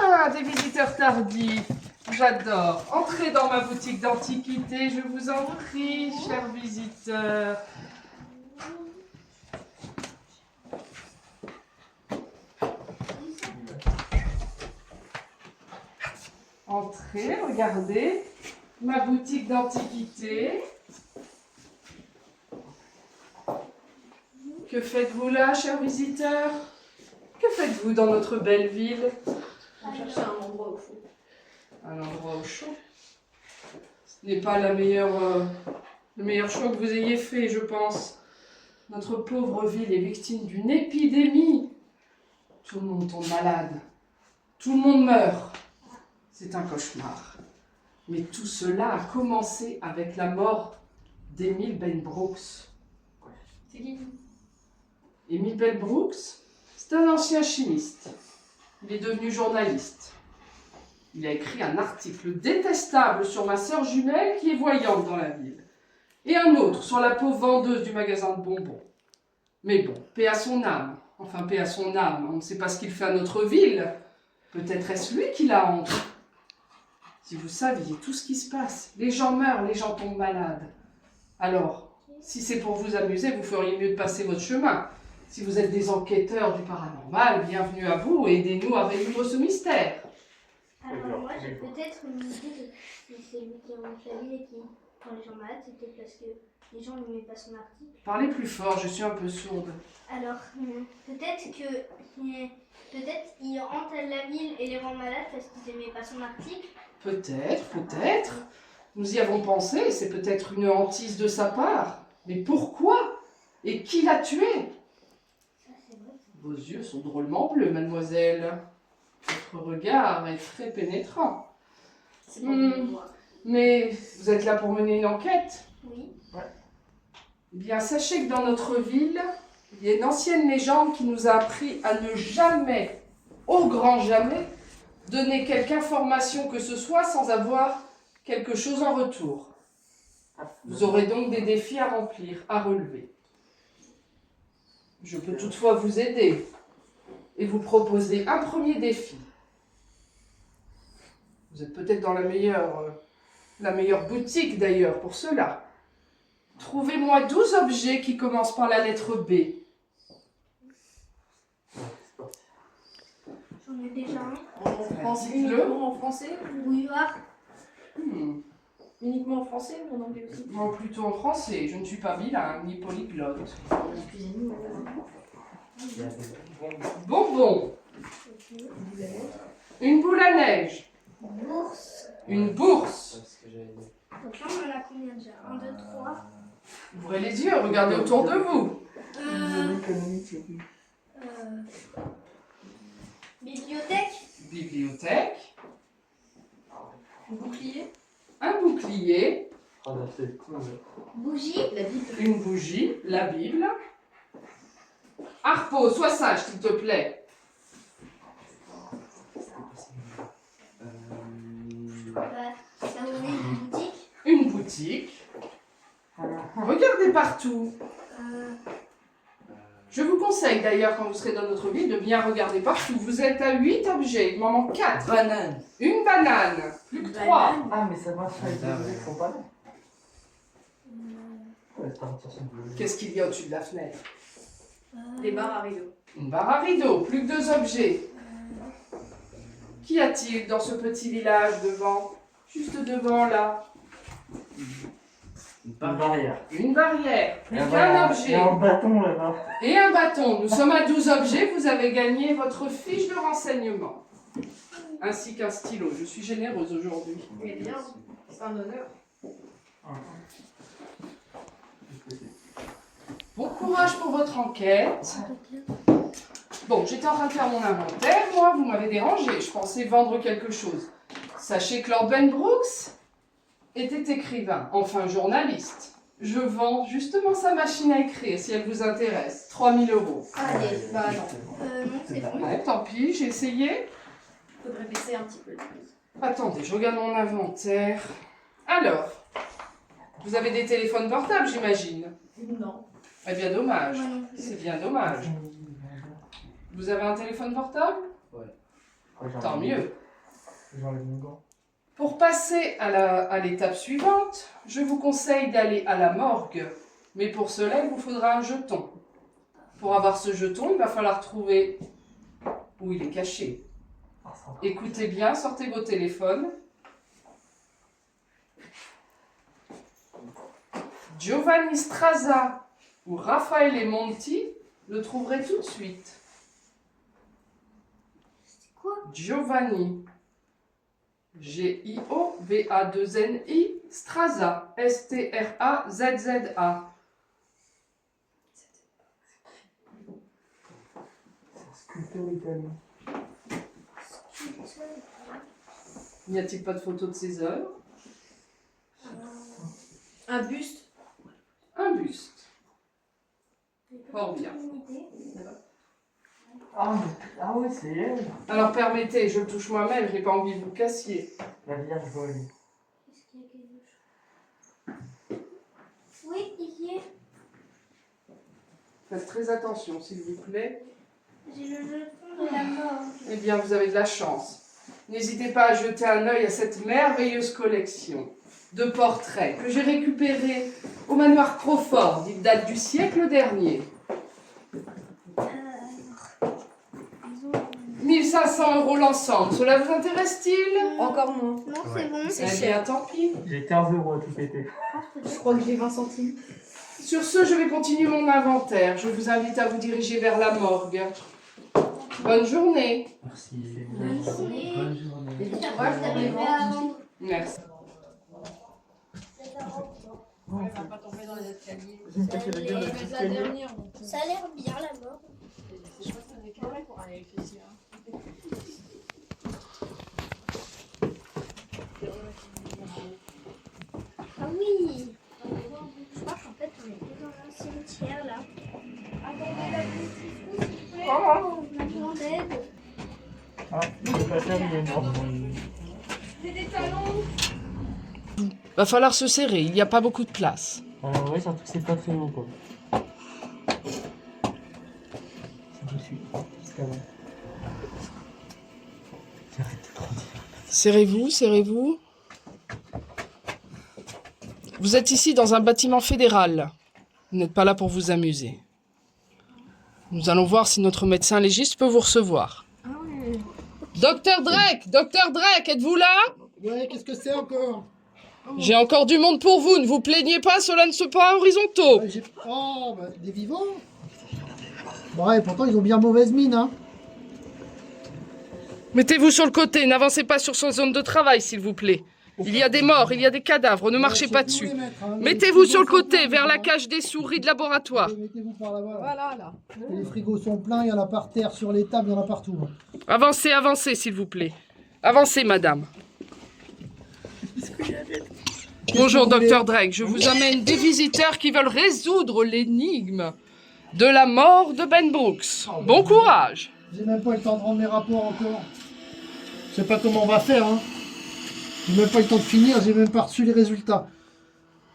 Ah, des visiteurs tardifs. J'adore. Entrez dans ma boutique d'antiquités, je vous en prie, chers visiteurs. Entrez, regardez. Ma boutique d'antiquités. Que faites-vous là, chers visiteurs? Que faites-vous dans notre belle ville? On cherche un endroit au chaud. Un endroit au chaud. Ce n'est pas le meilleur choix que vous ayez fait, je pense. Notre pauvre ville est victime d'une épidémie. Tout le monde tombe malade. Tout le monde meurt. C'est un cauchemar. Mais tout cela a commencé avec la mort d'Emile Ben Brooks. C'est qui? Emile Ben Brooks, c'est un ancien chimiste. Il est devenu journaliste. Il a écrit un article détestable sur ma sœur jumelle qui est voyante dans la ville. Et un autre sur la pauvre vendeuse du magasin de bonbons. Mais bon, paix à son âme. Enfin, paix à son âme. On ne sait pas ce qu'il fait à notre ville. Peut-être est-ce lui qui la honte. Si vous saviez tout ce qui se passe. Les gens meurent, les gens tombent malades. Alors, si c'est pour vous amuser, vous feriez mieux de passer votre chemin. Si vous êtes des enquêteurs du paranormal, bienvenue à vous et aidez-nous à résoudre ce mystère. Alors moi j'ai peut-être une idée de si c'est lui qui invente la ville et qui prend les gens malades, c'est peut-être parce que les gens n'aimaient pas son article. Parlez plus fort, je suis un peu sourde. Alors peut-être il hante la ville et les rend malades parce qu'ils n'aimaient pas son article. Peut-être. Nous y avons pensé, c'est peut-être une hantise de sa part. Mais pourquoi? Et qui l'a tué? Ça c'est vrai. Vos yeux sont drôlement bleus, mademoiselle. Votre regard est très pénétrant. C'est pas pour moi. Mais vous êtes là pour mener une enquête? Oui. Eh bien, sachez que dans notre ville, il y a une ancienne légende qui nous a appris à ne jamais, au grand jamais, donner quelque information que ce soit sans avoir quelque chose en retour. Vous aurez donc des défis à remplir, à relever. Je peux toutefois vous aider et vous proposer un premier défi. Vous êtes peut-être dans la meilleure boutique d'ailleurs pour cela. Trouvez-moi 12 objets qui commencent par la lettre B. J'en ai déjà un. En français, Dites-le. uniquement en français? Bouilloire. Uniquement en français ou en anglais aussi? Moi plutôt en français, je ne suis pas bilingue ni polyglotte. Excusez-nous, Bonbon. Une boule à neige. Bourse. Une bourse. Donc là on en a combien déjà? 1, 2, 3. Ouvrez les yeux, regardez autour de vous. Bibliothèque. Bibliothèque. Bouclier? Un bouclier. Bougie. La Bible. Une bougie. La Bible. Harpo, sois sage s'il te plaît. Ça on est une boutique. Une boutique. Regardez partout. Je vous conseille d'ailleurs, quand vous serez dans notre ville, de bien regarder partout. Vous êtes à 8 objets, il m'en manque 4. Banane. Une banane, plus que 3. Ah, mais ça marche avec les objets qui sont pas là. Qu'est-ce qu'il y a au-dessus de la fenêtre? Des barres à rideaux. Une barre à rideaux, plus que 2 objets. Qu'y a-t-il dans ce petit village devant? Juste devant là. Une barrière. Une barrière, plus Et qu'un objet. un bâton là-bas. Et un bâton. Nous sommes à 12 objets, vous avez gagné votre fiche de renseignement. Ainsi qu'un stylo. Je suis généreuse aujourd'hui. Eh bien, c'est un honneur. Bon courage pour votre enquête. Bon, j'étais en train de faire mon inventaire, moi, vous m'avez dérangé. Je pensais vendre quelque chose. Sachez que Lord Ben Brooks était écrivain, enfin journaliste. Je vends justement sa machine à écrire, si elle vous intéresse. 3 000 €. Allez, bah non. Non, c'est bon. Ouais, tant pis, j'ai essayé. Faudrait baisser un petit peu. Attendez, je regarde mon inventaire. Alors, vous avez des téléphones portables, j'imagine. Non. Eh bien, dommage. Moi non plus. C'est bien dommage. Vous avez un téléphone portable? Tant mieux. J'enlève mon gant. Pour passer à l'étape suivante, je vous conseille d'aller à la morgue. Mais pour cela, il vous faudra un jeton. Pour avoir ce jeton, il va falloir trouver où il est caché. Écoutez bien, sortez vos téléphones. Giovanni Strazza ou Raffaele Monti le trouverez tout de suite. C'est quoi? Giovanni. Giovanni, Strazza, Strazza. Sculpteur italien. N'y a-t-il pas de photo de ses œuvres? Un buste. Un buste. Fort bien. Ah oui, c'est elle. Alors permettez, je le touche moi-même, je n'ai pas envie que vous le cassiez. La Vierge Jolie. Est-ce qu'il y a quelque chose? Oui, il y est. Faites très attention, s'il vous plaît. J'ai le jeton de la mort. Eh bien, vous avez de la chance. N'hésitez pas à jeter un œil à cette merveilleuse collection de portraits que j'ai récupérés au manoir Crawford. Il date du siècle dernier. 1500 € l'ensemble. Cela vous intéresse-t-il? Encore moins. Non, c'est bon. C'est Eh cher. bien, tant pis. J'ai 15 € à tout péter. Je crois que j'ai 20 centimes. Sur ce, je vais continuer mon inventaire. Je vous invite à vous diriger vers la morgue. Bonne journée. Merci. Bonne journée. Bonne journée. Et du Ça courage va, pour les vous avez fait ventes. avant. Merci. Elle va pas tomber dans les escaliers. Je vais me cacher la gueule de C'est la l'escalier. dernière. donc. Ça a l'air bien la mort. Je crois que ça n'est carré pour aller réfléchir. Ah oui. Je crois qu'en fait on était dans un cimetière là. Attendez la petite. Oh, on a besoin d'aide. Ah, le patère il est mort. C'est des talons. Va falloir se serrer, il n'y a pas beaucoup de place. Ouais, surtout que c'est pas très haut quoi. Ça me suit. Jusqu'à là. J'arrête de grandir. Serrez-vous, serrez-vous. Vous êtes ici dans un bâtiment fédéral. Vous n'êtes pas là pour vous amuser. Nous allons voir si notre médecin légiste peut vous recevoir. Docteur Drake, êtes-vous là? Ouais, qu'est-ce que c'est encore? J'ai encore du monde pour vous, ne vous plaignez pas, cela ne se pas horizontaux. Oh, bah, des vivants? Ouais, pourtant ils ont bien mauvaise mine, hein. Mettez-vous sur le côté, n'avancez pas sur son zone de travail, s'il vous plaît. Il y a des morts, il y a des cadavres, ne marchez pas dessus. Mettez-vous sur le côté, vers la cage des souris de laboratoire. Mettez-vous par là-bas. Là. Voilà, là. Les frigos sont pleins, il y en a par terre, sur les tables, il y en a partout. Avancez, avancez, s'il vous plaît. Avancez, madame. Bonjour, docteur Drake. Je vous amène des visiteurs qui veulent résoudre l'énigme de la mort de Ben Brooks. Bon courage. J'ai même pas eu le temps de rendre mes rapports encore. Je sais pas comment on va faire, hein. J'ai même pas eu le temps de finir, j'ai même pas reçu les résultats.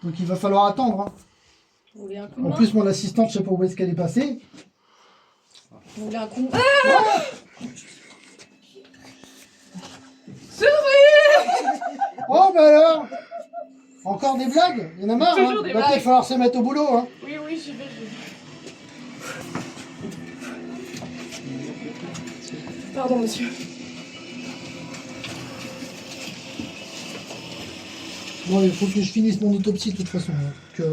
Donc il va falloir attendre, hein. Vous voulez un coup de En main? plus, mon assistante, je sais pas où est-ce qu'elle est passée. Vous voulez un coup? Oh bah alors! Encore des blagues? Il y en a marre, Toujours hein. des Va blagues. peut-être falloir se mettre au boulot, hein. Oui, oui, j'y vais. Pardon, monsieur. Bon, il faut que je finisse mon autopsie de toute façon. Donc,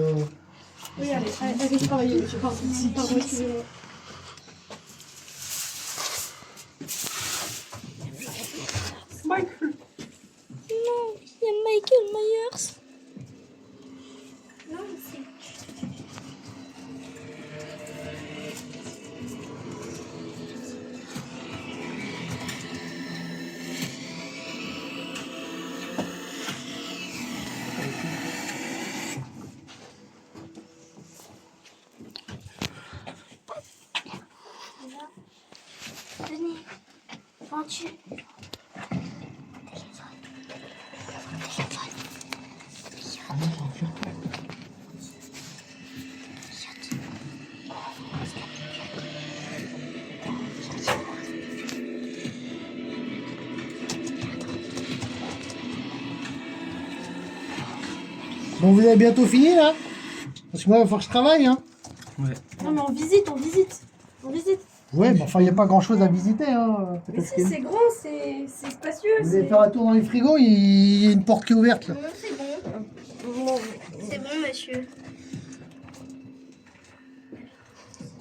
Oui, allez travailler, monsieur. Pardon, excusez-moi. Michael. Non, il y a Michael Myers. Non, mais c'est... Venez, pentu. Bon, vous avez bientôt fini là? Parce que moi, il va falloir que je travaille. Hein. Non, mais on visite, on visite. On visite. Ouais, mais enfin, il n'y a pas grand chose à visiter. Hein. Mais si, c'est grand, c'est spacieux. Vous allez faire un tour dans les frigos, il y a une porte qui est ouverte là. Non, c'est bon. C'est bon, monsieur.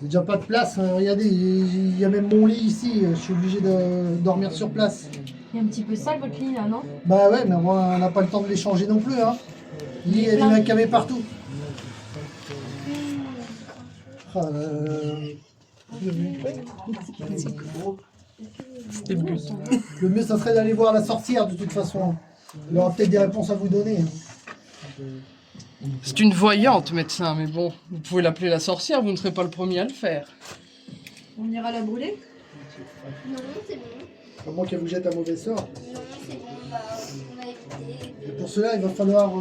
J'ai déjà pas de place. Hein. Regardez, il y a même mon lit ici. Je suis obligé de dormir sur place. Il est un petit peu sale votre lit là, non? Bah ouais, mais moi, on n'a pas le temps de les changer non plus. Hein. Il y a des macamés partout. Ah, C'était le but. le mieux, ça serait d'aller voir la sorcière de toute façon. Elle aura peut-être des réponses à vous donner. C'est une voyante, médecin, mais bon, vous pouvez l'appeler la sorcière, vous ne serez pas le premier à le faire. On ira la brûler? Non, c'est bon. À moins qu'elle vous jette un mauvais sort. Non, c'est bon. Bah, on a évité. Et pour cela, il va falloir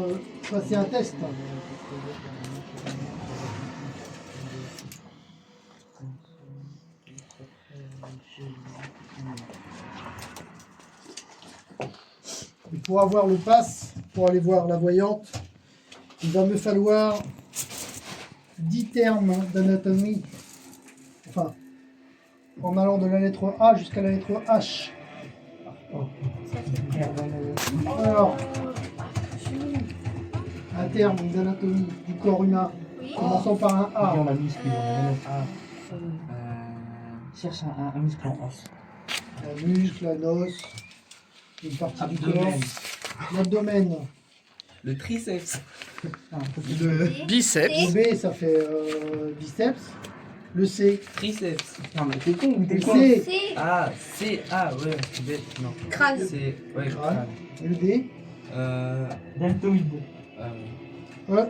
passer un test. Et pour avoir le pass, pour aller voir la voyante, il va me falloir 10 termes d'anatomie. Enfin, en allant de la lettre A jusqu'à la lettre H. Alors, un terme d'anatomie du corps humain, Oui. commençant par un A. On a muscle, cherche un muscle en os. Un muscle, un os, une partie du corps. Abdomen. L'abdomen. Le triceps. Le Biceps. B, ça fait biceps. Le C. Triceps. Non mais t'es con ou t'es Le con? C. C'est Ah, C, A, ouais, c'est bête, non. Crâne. C'est, ouais, Crâne. Et le D. Deltoïde. E.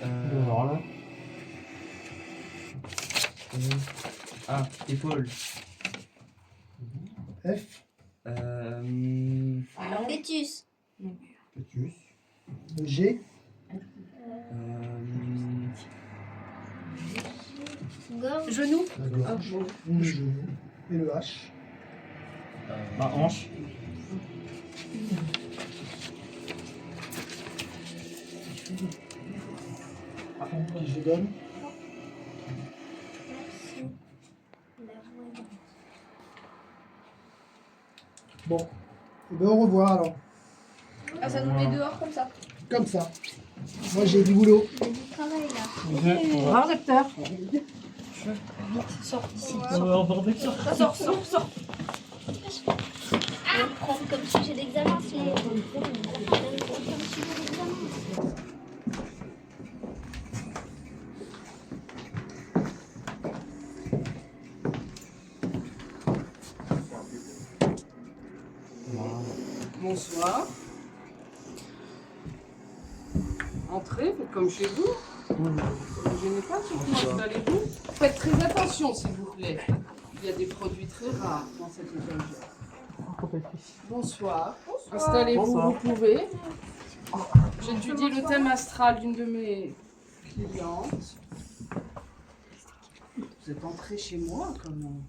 Alors là. Ah, épaule. F. fœtus. Fœtus. Le G. Gorge. Genou. La gorge. Le genou. Et le H. Ma hanche. Qui je donne. Merci. La voyante. Bon. Et bien au revoir alors. Ah, ça nous met dehors comme ça. Comme ça. Moi j'ai du boulot. Il y a du travail là. Bravo, docteur. Sors d'ici. Sors, sors, sors. Ah, prendre comme sujet d'examen, sinon. Prendre comme sujet d'examen. Bonsoir. Entrez, faites comme chez vous. Ne vous gênez pas, surtout installez-vous. Faites très attention, s'il vous plaît. Il y a des produits très rares dans cette étagère. Bonsoir. Installez-vous, Bonsoir. vous pouvez. J'étudie le thème astral d'une de mes clientes. Vous êtes entré chez moi comme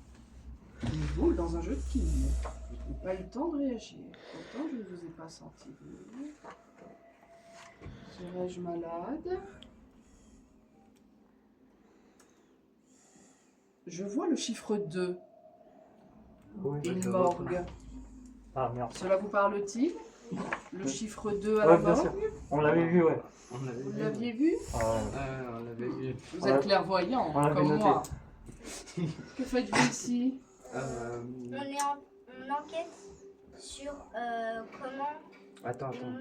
une boule dans un jeu de quilles. Je n'ai pas eu le temps de réagir. Pourtant, je ne vous ai pas senti venir. Serais-je malade? Je vois le chiffre 2 et une morgue. Ah merde. Cela vous parle-t-il? Le chiffre 2 à Ouais, la bien morgue? sûr. On l'avait vu, ouais. Vous l'aviez vu? Ah, on l'avait vu. Vous êtes clairvoyant, on l'avait comme noté. moi. Que faites-vous ici? On est en enquête sur comment Attends, on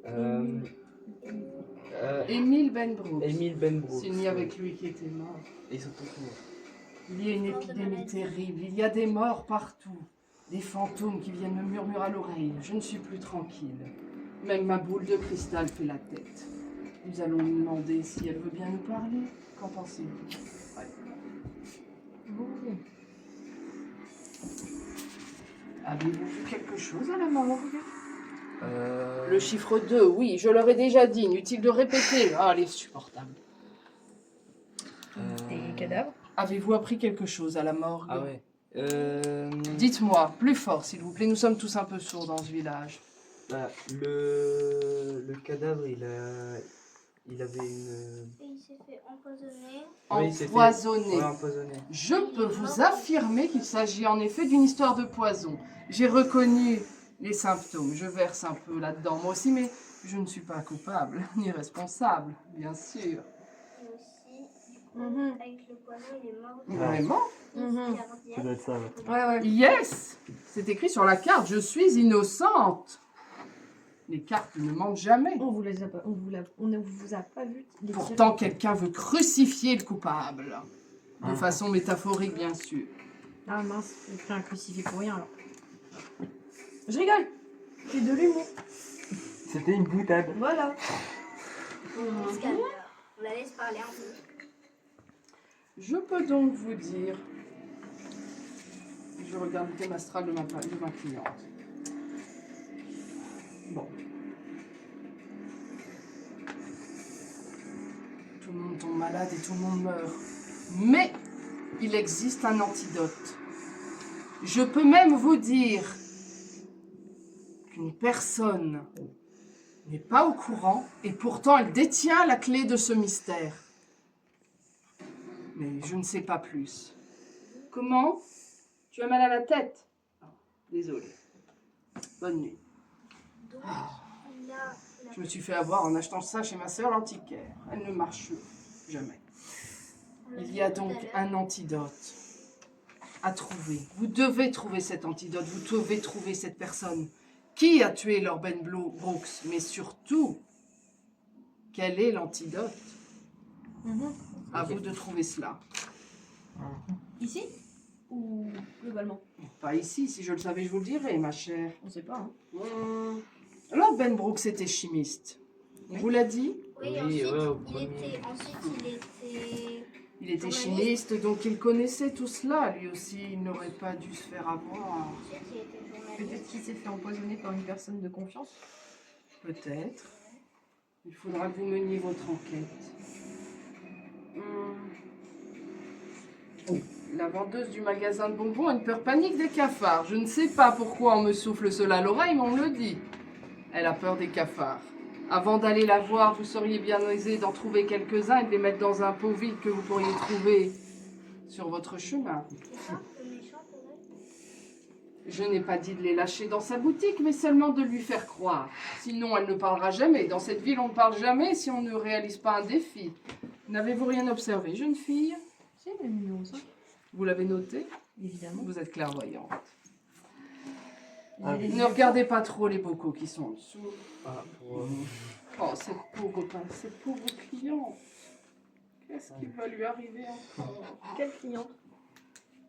attends. mort. Émile Benbrook. Émile Benbrook. C'est ni avec lui qui était mort. Ils sont tous morts. Il y a une épidémie terrible, il y a des morts partout. Des fantômes qui viennent me murmurer à l'oreille. Je ne suis plus tranquille. Même ma boule de cristal fait la tête. Nous allons lui demander si elle veut bien nous parler. Qu'en pensez-vous? Avez-vous vu quelque chose à la morgue? Le chiffre 2, oui, je leur ai déjà dit. Inutile de répéter. Ah, elle est supportable. Des cadavres. Avez-vous appris quelque chose à la morgue? Ah ouais. Dites-moi, plus fort s'il vous plaît, nous sommes tous un peu sourds dans ce village. Bah, le cadavre, il avait une... Et il s'est fait empoisonner. Oui, il s'est fait- Empoisonné. Ouais, empoisonné. Je peux vous affirmer qu'il s'agit en effet d'une histoire de poison. J'ai reconnu les symptômes. Je verse un peu là-dedans moi aussi, mais je ne suis pas coupable ni responsable, bien sûr. Et aussi, du coup, Mhm. avec le poison, il est mort. Vraiment? Mhm. Ça doit être ça, ouais. Ouais, ouais. Yes! C'est écrit sur la carte, je suis innocente. Les cartes ne mentent jamais. On vous les a pas, on ne vous a pas vu. les tirer. Pourtant, quelqu'un veut crucifier le coupable. De façon métaphorique, bien sûr. Ah mince, j'ai pris un crucifix pour rien alors. Je rigole. C'est de l'humour. C'était une boutade. Voilà. On se calme. On la laisse parler un peu. Je peux donc vous dire... Je regarde le thème astral de ma cliente. Bon. Tout le monde tombe malade et tout le monde meurt. Mais il existe un antidote. Je peux même vous dire qu'une personne n'est pas au courant et pourtant elle détient la clé de ce mystère. Mais je ne sais pas plus. Comment? Tu as mal à la tête? Désolée. Bonne nuit. Donc, il a la Je me suis fait avoir en achetant ça chez ma sœur l'antiquaire. Elle ne marche jamais. Il y a donc un antidote à trouver. Vous devez trouver cet antidote. Vous devez trouver cette personne. Qui a tué Lord Ben Brooks? Mais surtout, quel est l'antidote? À vous de trouver cela. Ici ou globalement? Pas ici. Si je le savais, je vous le dirais, ma chère. On sait pas. Hein. Lord Ben Brooks était chimiste. On vous l'a dit? Oui, Oui, ensuite, ouais, au il premier. était, ensuite, il était... Il était Journaliste. chimiste, donc il connaissait tout cela. Lui aussi, il n'aurait pas dû se faire avoir. Ensuite, il était journaliste. Peut-être qu'il s'est fait empoisonner par une personne de confiance. Peut-être. Il faudra que vous meniez votre enquête. La vendeuse du magasin de bonbons a une peur panique des cafards. Je ne sais pas pourquoi on me souffle cela à l'oreille, mais on me le dit. Elle a peur des cafards. Avant d'aller la voir, vous seriez bien aisé d'en trouver quelques-uns et de les mettre dans un pot vide que vous pourriez trouver sur votre chemin. C'est ça, le méchant, peut-être? Je n'ai pas dit de les lâcher dans sa boutique, mais seulement de lui faire croire. Sinon, elle ne parlera jamais. Dans cette ville, on ne parle jamais si on ne réalise pas un défi. N'avez-vous rien observé, jeune fille? C'est le numéro 5, Vous l'avez noté? évidemment. Vous êtes clairvoyante. Ah, Il y a des Ne regardez pas trop les bocaux qui sont en dessous. Ah, pour, Oh, cette pauvre cliente. Qu'est-ce qui va lui arriver encore? Quelle cliente?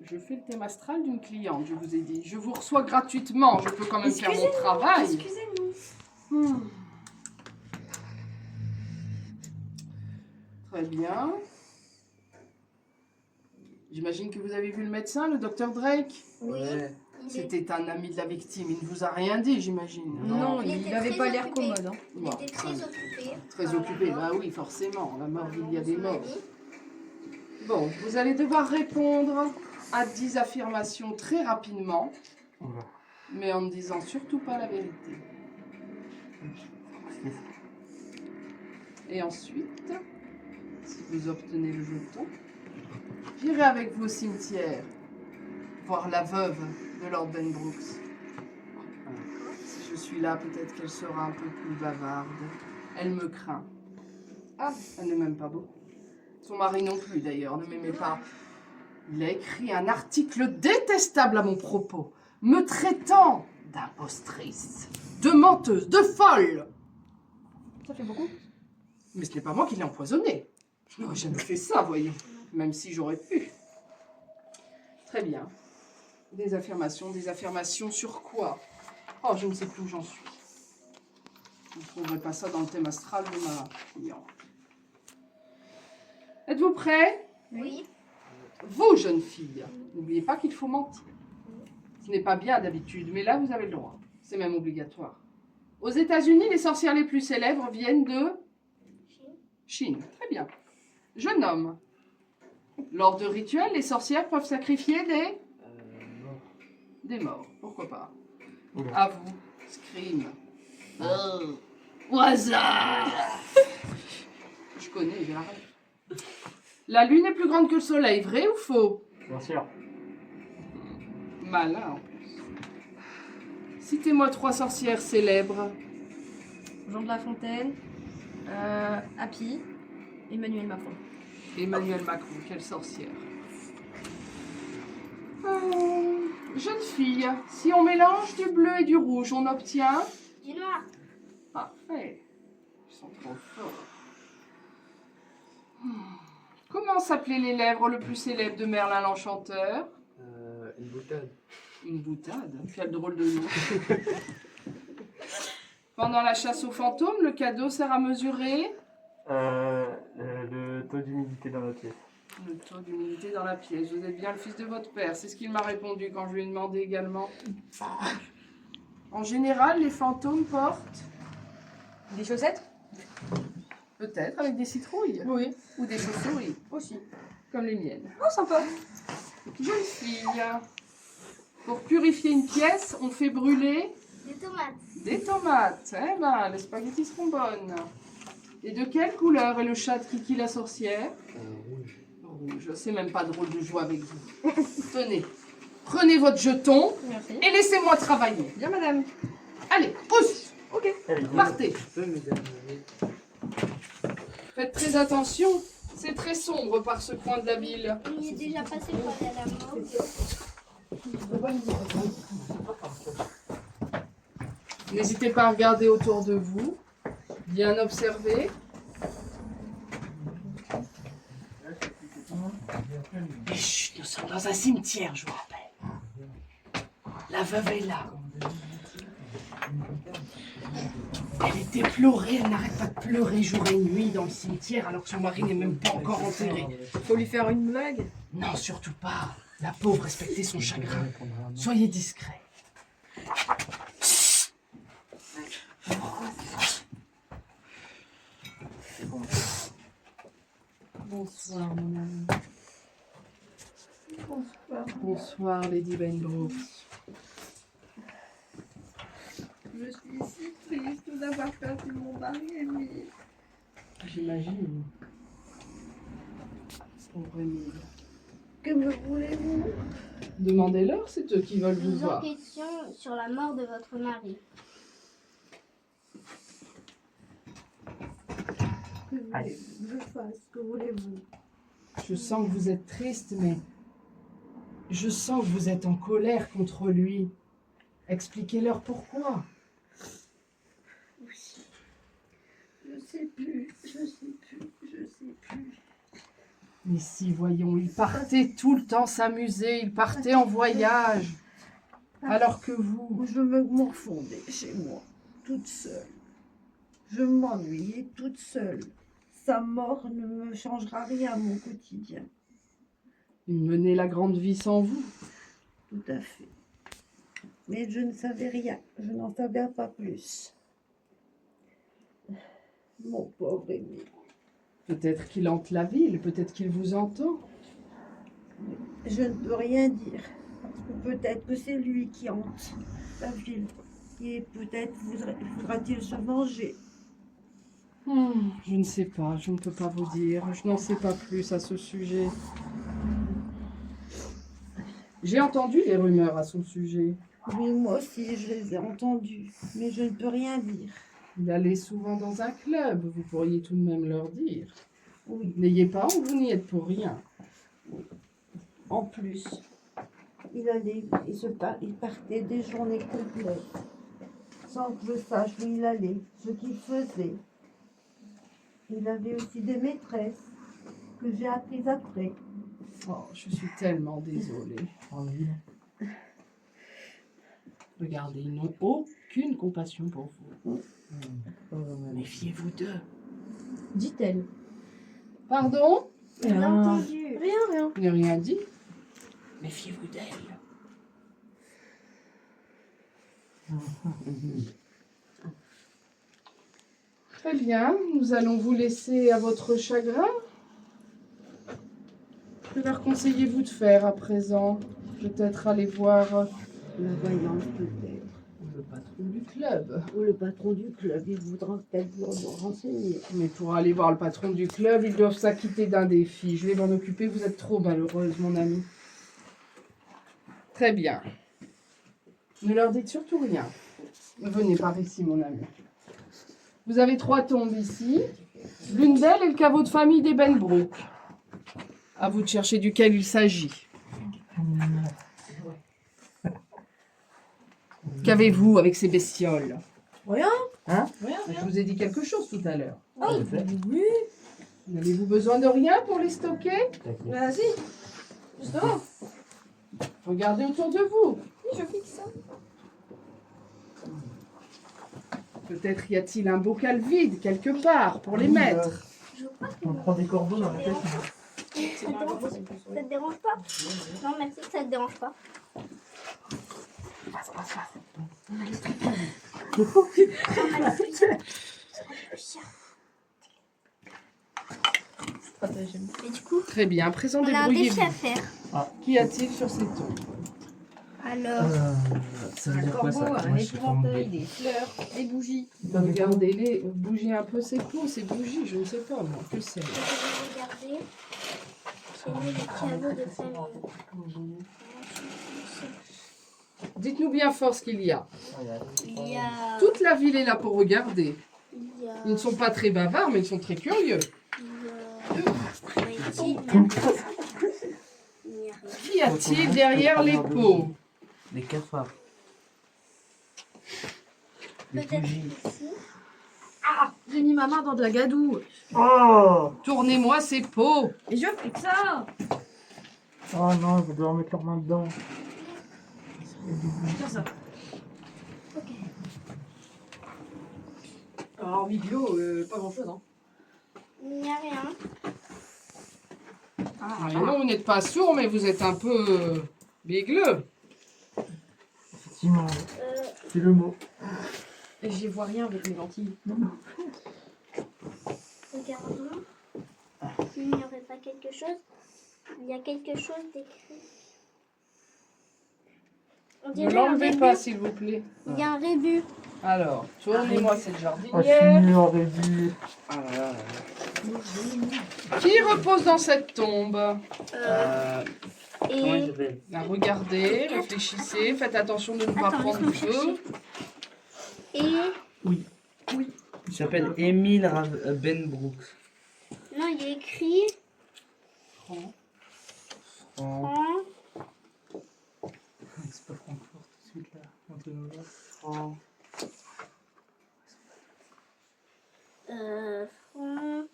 Je fais le thème astral d'une cliente, je vous ai dit. Je vous reçois gratuitement, je peux quand même faire mon travail. Excusez-nous. Très bien. J'imagine que vous avez vu le médecin, le docteur Drake. ouais. Il C'était un ami de la victime, il ne vous a rien dit, j'imagine. Non, Il il était n'avait très pas l'air occupé. commode. Hein. Bon, était très occupé. très par la occupé, mort. bah oui, forcément. La mort, il y a de des son morts. ami. Bon, vous allez devoir répondre à 10 affirmations très rapidement, Oula. mais en ne disant surtout pas la vérité. Et ensuite, si vous obtenez le jeton, j'irai avec vous au cimetière voir la veuve de Lord Ben Brooks. Si je suis là, peut-être qu'elle sera un peu plus bavarde. Elle me craint. Ah, elle ne m'aime pas beaucoup. Son mari non plus d'ailleurs, ne m'aimait pas. Il a écrit un article détestable à mon propos, me traitant d'impostrice, de menteuse, de folle. Ça fait beaucoup. Mais ce n'est pas moi qui l'ai empoisonné. Je n'aurais jamais fait ça, voyons. Même si j'aurais pu. Très bien. Des affirmations sur quoi? Oh, je ne sais plus où j'en suis. Je ne trouverai pas ça dans le thème astral de ma cliente. Êtes-vous prêts? Oui. Vous, jeune fille, n'oubliez pas qu'il faut mentir. Ce n'est pas bien d'habitude, mais là, vous avez le droit. C'est même obligatoire. Aux États-Unis, les sorcières les plus célèbres viennent de Chine. Très bien. Jeune homme. Lors de rituels, les sorcières peuvent sacrifier Non. des morts. Pourquoi pas? Oula. À vous, Scream. Au hasard. Je connais, j'arrête. La lune est plus grande que le soleil, vrai ou faux? Bien sûr. Malin en plus. Citez-moi 3 sorcières célèbres. Jean de La Fontaine, Happy, Emmanuel Macron. Emmanuel Macron, quelle sorcière. Jeune fille, si on mélange du bleu et du rouge, on obtient... Du noir. Parfait. Ils sont trop forts. Comment s'appelaient les lèvres le plus célèbre de Merlin l'Enchanteur? Une boutade. Une boutade. Quel drôle de nom. Pendant la chasse aux fantômes, le cadeau sert à mesurer Le taux d'humidité dans la pièce. le taux d'humidité dans la pièce. Vous êtes bien le fils de votre père. C'est ce qu'il m'a répondu quand je lui ai demandé également. En général, les fantômes portent Des chaussettes? peut-être avec des citrouilles Oui. ou des chauves-souris, Aussi. comme les miennes. Oh, sympa. Jeune fille, pour purifier une pièce, on fait brûler Des tomates. des tomates. Eh ben, les spaghettis seront bonnes. Et de quelle couleur est le chat de Kiki la sorcière? Rouge. Rouge. C'est même pas drôle de jouer avec vous. Tenez, prenez votre jeton Merci. et laissez-moi travailler. Bien, madame. Allez, pousse, Ok. Allez, partez. Je peux me déranger. Faites très attention, c'est très sombre par ce coin de la ville. On y est déjà passé pour aller à la mort. N'hésitez pas à regarder autour de vous, bien observer. Mais chut, nous sommes dans un cimetière, je vous rappelle. La veuve est là. Elle est déplorée, elle n'arrête pas de pleurer jour et nuit dans le cimetière alors que son mari n'est même pas encore enterré. Faut lui faire une blague. Non, surtout pas. La pauvre, respectez son chagrin. Soyez discret. Bonsoir, mon ami. Bonsoir, Lady Benbrooks. Je suis si triste d'avoir perdu mon mari aimé. J'imagine. Pauvre Émile. Que me voulez-vous? Demandez-leur, c'est eux qui veulent vous Nous voir. enquêtions sur la mort de votre mari. Que voulez-vous que je fasse? Que voulez-vous? Je sens que vous êtes triste, mais je sens que vous êtes en colère contre lui. Expliquez-leur pourquoi. Oui. Je sais plus, je sais plus, je sais plus. Mais si, voyons, il partait tout le temps s'amuser, il partait en voyage. Alors que vous... Je me morfondais chez moi, toute seule. Je m'ennuyais toute seule. Sa mort ne me changera rien à mon quotidien. Il menait la grande vie sans vous. Tout à fait. Mais je ne savais rien, je n'en savais pas plus. Mon pauvre Émile. Peut-être qu'il hante la ville, peut-être qu'il vous entend. Je ne peux rien dire. Parce que peut-être que c'est lui qui hante la ville. Et peut-être voudra-t-il se venger. Je ne sais pas, je ne peux pas vous dire. Je n'en sais pas plus à ce sujet. J'ai entendu les rumeurs à son sujet. Oui, moi aussi, je les ai entendus. Mais je ne peux rien dire. Il allait souvent dans un club, vous pourriez tout de même leur dire. Oui, N'ayez pas honte, vous n'y êtes pour rien. en plus. Il partait des journées complètes. Sans que je sache où il allait, ce qu'il faisait. Il avait aussi des maîtresses que j'ai apprises après. Oh, je suis tellement désolée. Regardez, ils n'ont aucune compassion pour vous. Méfiez-vous d'eux. Dit-elle. Pardon? J'ai entendu. Rien. Je n'ai rien dit. Méfiez-vous d'elle. Très bien, nous allons vous laisser à votre chagrin. Que leur conseillez-vous de faire à présent? Peut-être aller voir... La voyance peut-être. Le patron du club. Ou le patron du club, il voudra peut-être vous renseigner. Mais pour aller voir le patron du club, ils doivent s'acquitter d'un défi. Je vais m'en occuper, vous êtes trop malheureuse, mon amie. Très bien. Ne leur dites surtout rien. Venez par ici, mon ami. Vous avez 3 tombes ici. L'une d'elles est le caveau de famille des Benbrook. À vous de chercher duquel il s'agit. Qu'avez-vous avec ces bestioles? Rien. Hein? Rien, Je vous ai dit quelque chose tout à l'heure. Ah, oui. N'avez-vous besoin de rien pour les stocker? Vas-y. Justement. Regardez autour de vous. Oui, je fixe ça. Peut-être y a-t-il un bocal vide quelque part pour les mettre. Je crois que On prend des corbeaux dans la tête. ça te dérange pas. Non, merci, ça te dérange pas. Et du coup, Très bien, à présent on a un défi à débrouillez-vous. faire. Qu'y a-t-il sur ces tombes? Alors, Ça veut Un dire quoi ça? corbeau, un Moi, je sais pas mon épouvantail, but. des fleurs, des bougies. Regardez-les, bougez un peu ces pots, ces bougies, je ne sais pas moi, que c'est. je vais regarder. J'ai mis le caveau de famille. Dites-nous bien fort ce qu'il y a. Il y a... Toute la ville est là pour regarder. Il y a... Ils ne sont pas très bavards, mais ils sont très curieux. Il n'y a rien. Qu'y a-t-il derrière les pots? Des cafards. Peut-être ici. Ah, j'ai mis ma main dans de la gadoue. Oh! Tournez-moi ces pots. Et je fixe ça. Oh non, je vais devoir mettre leurs mains dedans. Tiens ça. Ok. Alors, en vidéo, pas grand-chose, hein. Il n'y a rien. Ah, non, vous n'êtes pas sourd, mais vous êtes un peu bégleux. Effectivement, c'est le mot. Et j'y vois rien avec mes lentilles. Regardons. Il n'y aurait pas quelque chose. Il y a quelque chose d'écrit. On Ne dirait un l'enlevez rébut. pas, s'il vous plaît. Il y a un rébut. Alors, tournez-moi cette Ah, jardinière. tu aurais dû. Qui repose dans cette tombe? Et Là, regardez, réfléchissez, faites attention de ne pas Attends, prendre du laisse-moi feu. et Il s'appelle Emile Benbrook. non, il y a écrit Fran- Fran- C'est pas Francfort tout de suite là. Entre nous là. Fran- Fran-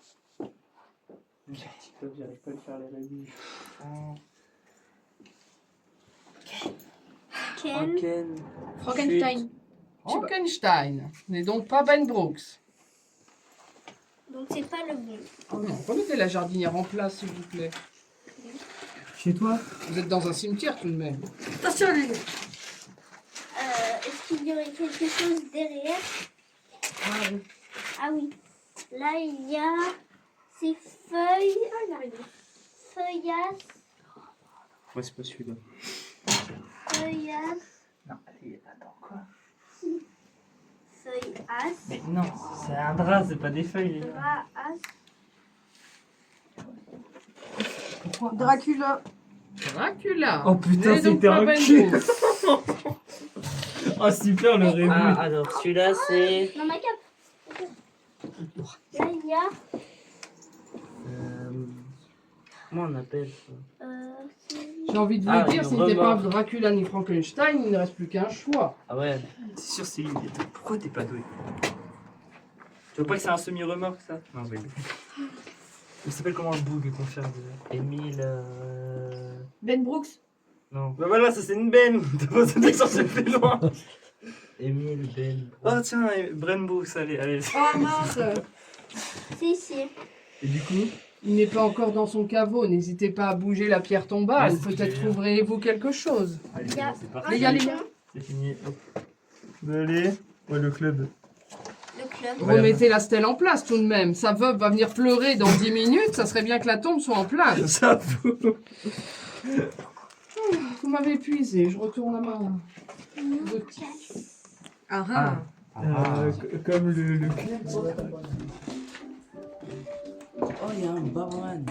J'ai un petit peu, j'arrive pas à le faire les réduits. Fran- Ken. Franken. Frankenstein. Frankenstein n'est donc pas Ben Brooks. Donc c'est pas le bon. Oh non, remettez la jardinière en place, s'il vous plaît. Chez toi? Vous êtes dans un cimetière tout de même. Attention, les gars. Est-ce qu'il y aurait quelque chose derrière? Ah oui. Là, il y a ces feuilles. Ah, il arrive. Feuillages. Ouais, c'est pas celui-là. Feuillages. Non, allez, attends, quoi? Feuillages. Mais non, c'est un drap, c'est pas des feuilles. Les gars. Pourquoi? Dracula. Dracula. Oh putain, n'est donc c'était pas un Ben cul. Brooks. Oh super le rébut. Ah, alors celui-là c'est. Dans ma cape. Là, il y a. Comment on appelle ça? J'ai envie de vous Ah, dire, une si n'était pas remorque. Dracula ni Frankenstein, il ne reste plus qu'un choix. Ah ouais. C'est sûr, c'est. Pourquoi t'es pas doué? Tu vois pas que c'est un semi-remorque ça? Non, oui. Il s'appelle comment le boug qu'on cherche déjà? Émile. Ben Brooks. Non. Bah voilà, ça c'est une benne. T'as pas besoin d'aller chercher plus loin. Émile Ben. Oh tiens, Bren Brooks, allez, allez. Oh mince. C'est ici. Et du coup? Il n'est pas encore dans son caveau, n'hésitez pas à bouger la pierre tombale, Ouais, c'est peut-être clair. trouverez-vous quelque chose. Allez, Il y a c'est un parti. Les gars, les bouton. C'est fini. Hop. Allez. Ouais, le club. Le club. Ouais. Remettez la stèle en place tout de même. Sa veuve va venir pleurer dans 10 minutes, ça serait bien que la tombe soit en place. Ça fout. Vous m'avez épuisé, je retourne à ma boutique. Ah ah. Comme le Oh, il y a un barman.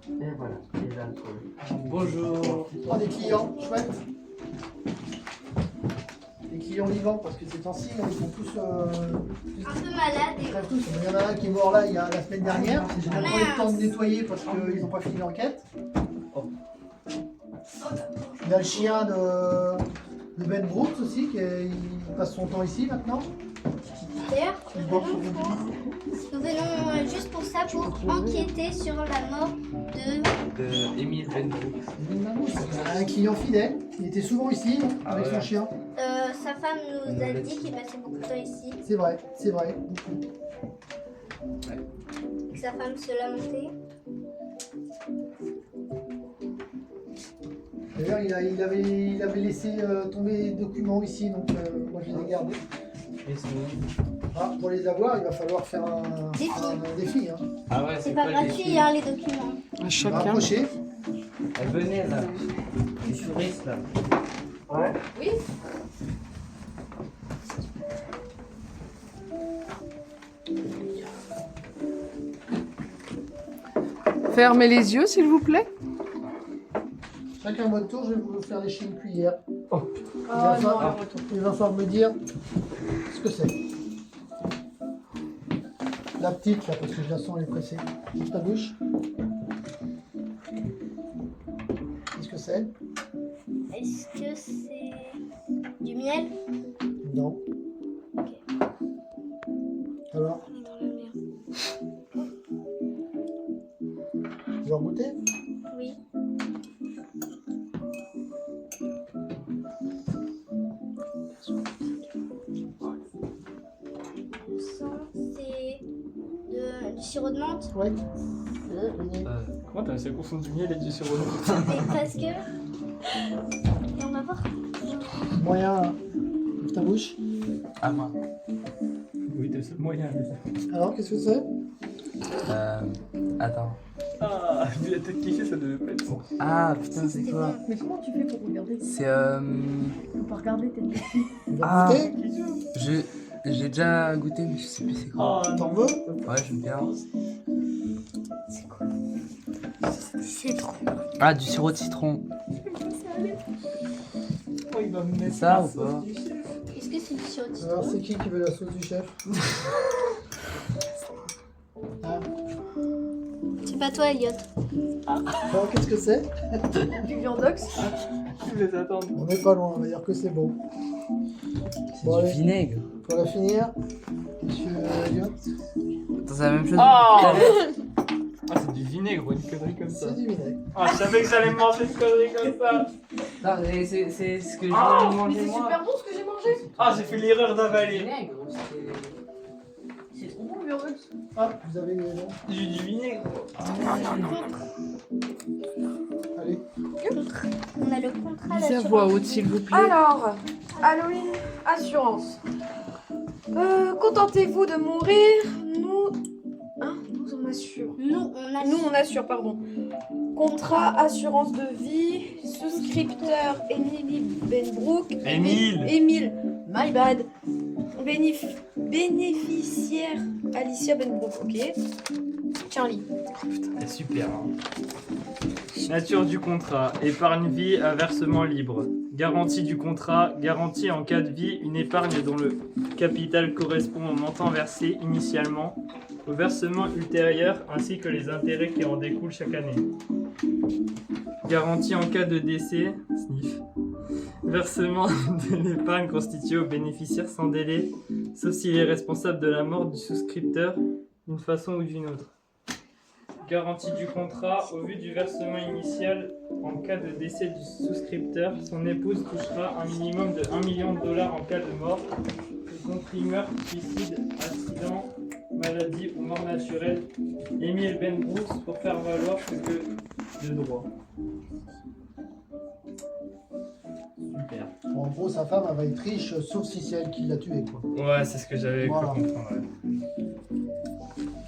Et voilà, il a trouvé. Bonjour. Oh, des clients, chouette. Des clients vivants, parce que ces temps-ci, là, ils sont tous. Un peu malade. Ils crèvent tous. Il y en a un qui est mort là, il y a la semaine dernière. J'ai même pas eu le temps de nettoyer parce qu'ils n'ont pas fini l'enquête. Il y a le chien de Ben Brooks aussi, il passe son temps ici maintenant. D'ailleurs, Il dort sur le nous venons juste pour ça, pour enquêter sur la mort de... Émile Ben Brooks. Un client fidèle, il était souvent ici avec ouais. son chien. Sa femme nous a dit qu'il passait beaucoup de temps ici. C'est vrai, c'est vrai. Que sa femme se lamentait. D'ailleurs, il avait laissé tomber des documents ici, donc moi je les ai gardés. Et son- Ah, pour les avoir, il va falloir faire un défi. Hein. Ah ouais, C'est pas quoi, gratuit, hein, les documents. À chacun. Rapprocher. Venez là. Les touristes là. Ouais. Fermez les yeux, s'il vous plaît. Chacun votre tour, je vais vous faire lécher une cuillère. Oh Il va non, falloir- le retour. Il va falloir me dire ce que c'est. La petite là, parce que je la sens, elle est pressée. Ouvre ta bouche. Qu'est-ce que c'est? Est-ce que c'est du miel? Non. Alors, On est dans la merde. tu vas goûter? Oui. On sent c'est du sirop de menthe. Ouais. Comment t'as réussi à confondre du miel et du sirop? C'est presque. Et on va voir. Moyen. Ouvre ta bouche. Ah, moi. Oui, t'as ce moyen. Alors, qu'est-ce que c'est? Attends. Ah, vu la tête qu'il fait, ça devait pas être bon. Ah, putain, c'est quoi? Mais comment tu fais pour regarder? C'est Faut pas regarder tes Tu vas Ah. goûter? J'ai déjà goûté, mais je sais plus c'est quoi. T'en veux? Ouais, j'aime bien. C'est quoi? C'est trop. Ah, du sirop de citron. Oh, il va me C'est mettre ça ou pas? Est-ce que c'est du sirop de Alors, citron? c'est qui veut la sauce du chef? Ah. C'est pas toi, Elliot. Alors, qu'est-ce que c'est? Du viandox. Je les attends. On n'est pas loin, on va dire que c'est bon. C'est Bon, du allez. vinaigre. Pour la finir, monsieur Elliot, Attends, c'est la même chose. Ah, c'est du vinaigre ou une connerie comme ça. c'est du vinaigre. Ah, je savais que j'allais manger une connerie comme ça. Non, mais c'est ce que je Ah, voulais manger C'est moi. super bon ce que j'ai mangé. Ah, j'ai fait l'erreur d'avaler. Vinaigre, c'était- C'est trop bon le viandox. Ah, vous avez les noms. J'ai du vinaigre. Allez. On a le contrat Lisez à d'assurance. voix haute, s'il vous plaît. Alors, Halloween Assurance. Contentez-vous de mourir. Nous on assure. Nous on assure, pardon. Contrat assurance de vie. Souscripteur Emily Benbrook. Émile. My bad. Bénéficiaire Alicia Benbrook. Ok. Tiens, lis. C'est super. Hein. Nature du contrat. Épargne vie à versement libre. Garantie du contrat. Garantie en cas de vie. Une épargne dont le capital correspond au montant versé initialement, au versement ultérieur ainsi que les intérêts qui en découlent chaque année. Garantie en cas de décès. Sniff. Versement de l'épargne constituée au bénéficiaire sans délai, sauf s'il est responsable de la mort du souscripteur d'une façon ou d'une autre. Garantie du contrat. Au vu du versement initial, en cas de décès du souscripteur, son épouse touchera un minimum de 1 million de dollars en cas de mort, y compris meurtre, suicide, accident, maladie ou mort naturelle. Émile Benbrook pour faire valoir ce que de droit. Super. En gros, sa femme, elle va être riche, sauf si c'est elle qui l'a tué, quoi. Ouais, c'est ce que j'avais Voilà. cru comprendre.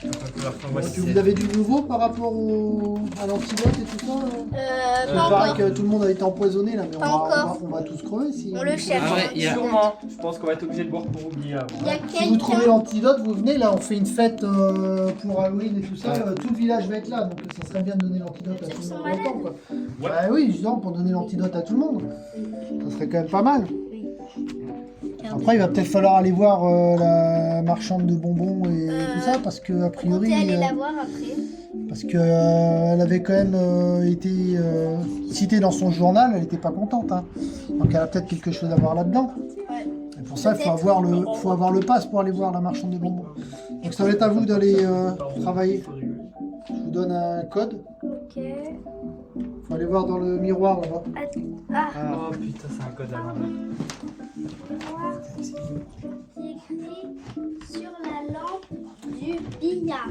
Ouais. Alors, on va Donc, essayer. vous avez du nouveau par rapport à l'antidote et tout ça Pas Il paraît encore. que tout le monde a été empoisonné là, mais Pas encore. on va tous crever si. On le cherche. Ah ouais, sûrement. Je pense qu'on va être obligé de boire pour oublier avant. Il y a Si vous trouvez quelqu'un. l'antidote, vous venez là, on fait une fête pour Halloween et tout ça. Tout le village va être là, donc ça serait bien de donner l'antidote à tout le monde en même temps, quoi. Bah oui, justement, pour donner l'antidote à tout le monde. Ça serait quand même pas mal. Après, il va peut-être falloir aller voir la marchande de bonbons et tout ça, parce que a On priori, comptait aller la voir après. parce que elle avait quand même été citée dans son journal, elle n'était pas contente. Hein. Donc elle a peut-être quelque chose à voir là-dedans. Ouais. Et pour ça, il faut avoir le pass pour aller voir la marchande de bonbons. Donc ça va être à vous d'aller travailler. Je vous donne un code. Ok. Il faut aller voir dans le miroir là-bas. Ah, Oh putain, c'est un code à l'envers. voir. C'est écrit sur la lampe du billard.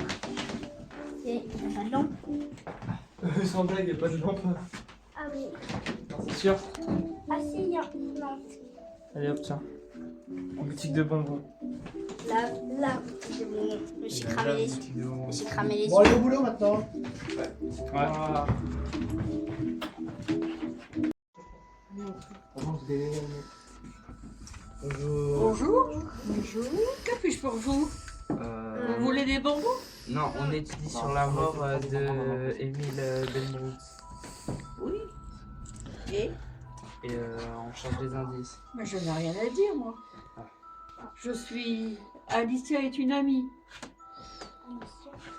Il n'y a pas de lampe. Sans blague, il n'y a pas de lampe. Ah oui. C'est sûr. Ah si, il y a une lampe. Allez hop, tiens. Boutique de bonbons. Là, c'est bon. Je me suis cramé les yeux. Boutique de bonbons. Je me suis cramé les Bon, yeux. allez au boulot maintenant. Ouais. Bonjour. Bonjour. Que puis-je pour vous? Vous voulez des bonbons? Non, on étudie sur la mort de Émile Benbrook. Oui. Et? Et on cherche des indices. Mais je n'ai rien à dire, moi. Je suis... Alicia est une amie.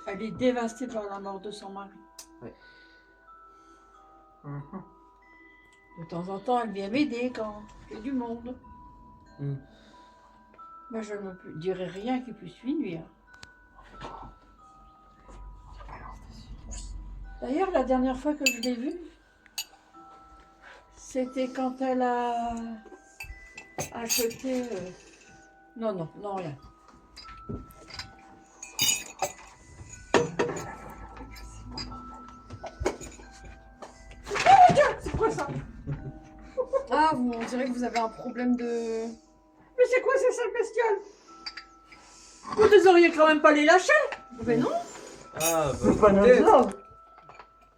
Elle est dévastée par la mort de son mari. Ouais. De temps en temps, elle vient m'aider quand j'ai du monde. Mm. Mais je ne dirai rien qui puisse lui nuire. D'ailleurs, la dernière fois que je l'ai vue, c'était quand elle a acheté... Non, rien. C'est quoi ça? Ah, on dirait que vous avez un problème de... Mais c'est quoi ces sales bestioles? Vous ne auriez quand même pas les lâcher? Mais non. Ah, Pas notre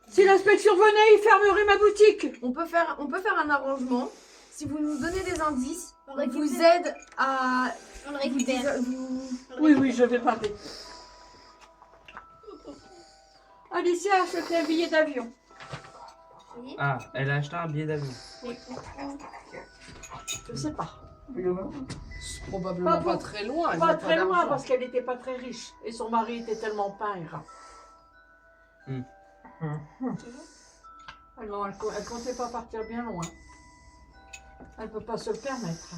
Si l'inspection venait, il fermerait ma boutique. On peut faire un arrangement. Si vous nous donnez des indices, On on récupère. vous aide à... On le vous récupère. Oui, je vais parler. Alicia a acheté un billet d'avion. Oui. Ah, elle a acheté un billet d'avion. Mais pourquoi? Je sais pas. C'est probablement pas très loin. elle Pas n'a très loin d'argent. parce qu'elle n'était pas très riche. Et son mari était tellement pingre. Hmm. Alors, elle comptait pas partir bien loin. Elle peut pas se le permettre.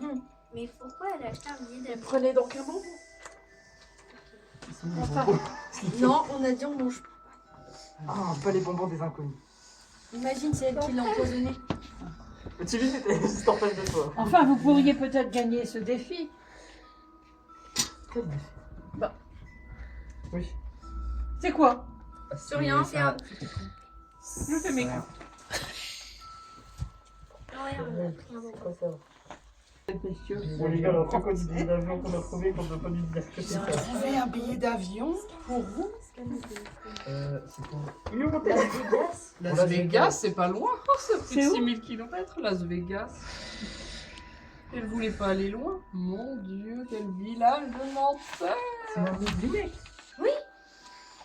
Mhm. Mais pourquoi elle a acheté un billet d'avion? Prenez donc un bonbon. Enfin, Non, on a dit on mange. Ah, pas les bonbons des inconnus. Imagine c'est elle qui l'a empoisonné. Tu lui c'était juste en face de toi. enfin, vous pourriez peut-être gagner ce défi. Quel défi? Bah. Oui. C'est quoi? Sur rien, c'est un... Je fais mes coups. Non, ouais, on a pris un bonbon. Bon les gars, alors c'est quoi du billet d'avion qu'on a trouvé qu'on ne peut pas lui dire que c'est ça? Vous avez un billet d'avion pour vous? C'est pour... Il nous montait la Vegas. Las Vegas, c'est pas loin. Oh, c'est plus de C'est où 6000 km, Las Vegas. Elle voulait pas aller loin. Mon Dieu, quel village de menteurs. C'est un oublié.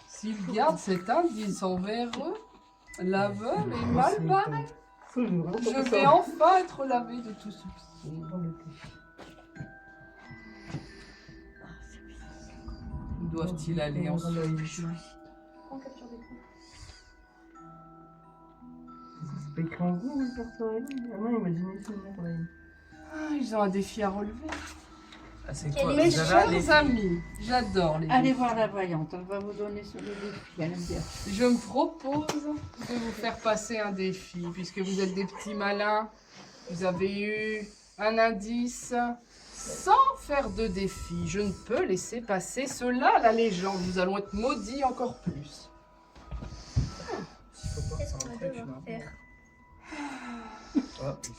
S'ils gardent cet indice envers eux, la veuve est mal barrée. Je vais enfin être lavé de tout soupçon. Où doivent-ils aller ensuite? C'est écrit en gros, le personnel. Ah non, imaginez ça, Ah, ils ont un défi à relever. Ah, c'est Quel quoi? est- Mes Vous avez les chers amis, j'adore les Allez défis. voir la voyante, elle va vous donner sur le défi. Elle aime bien. Je me propose de vous faire passer un défi, puisque vous êtes des petits malins. Vous avez eu un indice. Sans faire de défi, je ne peux laisser passer cela, la légende. Nous allons être maudits encore plus. Qu'est-ce qu'on va devoir faire?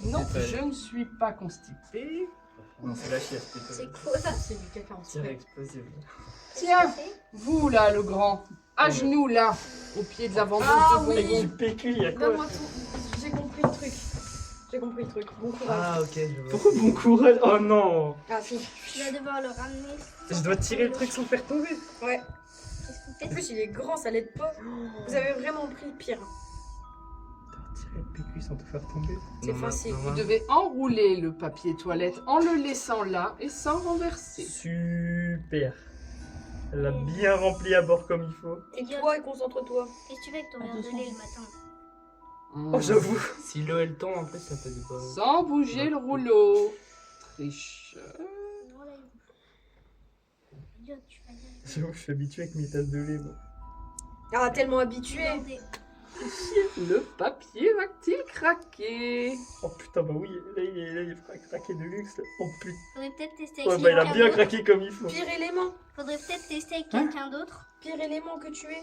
Non, je ne suis pas constipée. Non, c'est la chiasse plutôt. C'est quoi? C'est du caca en Tir spray. explosif. Tiens, vous là, le grand, à genoux là, au pied de la vendeuse Ah de oui. Avec bonbons. du PQ, il y a quoi? Donne-moi tout. J'ai compris le truc. J'ai compris le truc. Bon courage. Ah, ok, je vois. Pourquoi bon courage? Oh non! Ah si. Tu vas devoir le ramener. Je dois tirer le truc sans faire tomber. Ouais. Qu'est-ce que vous En faites? plus, il est grand, ça l'aide pas. Vous avez vraiment pris le pire. Tirer le PQ sans tout faire tomber. C'est facile. Vous devez enrouler le papier toilette en le laissant là et sans renverser. Super. Elle l'a bien rempli à bord comme il faut. Et toi, concentre-toi. Qu'est-ce que tu fais avec ton verre de lait le matin? Oh, j'avoue. Si l'eau elle tombe, en plus, ça fait du pas. Sans bouger le rouleau. Tricheur. Non, là, idiot, tu vas y aller. J'avoue, je suis habitué avec mes tasses de lait. moi. Ah, tellement habitué. Regardez. Le papier va-t-il craquer? Oh putain, bah oui, là il est craqué de luxe. Là. Oh putain. Faudrait peut-être tester Ouais, avec bah il a quelqu'un bien d'autre. craqué comme il faut. Pire élément. Faudrait peut-être tester avec quelqu'un d'autre. Pire élément que tu es.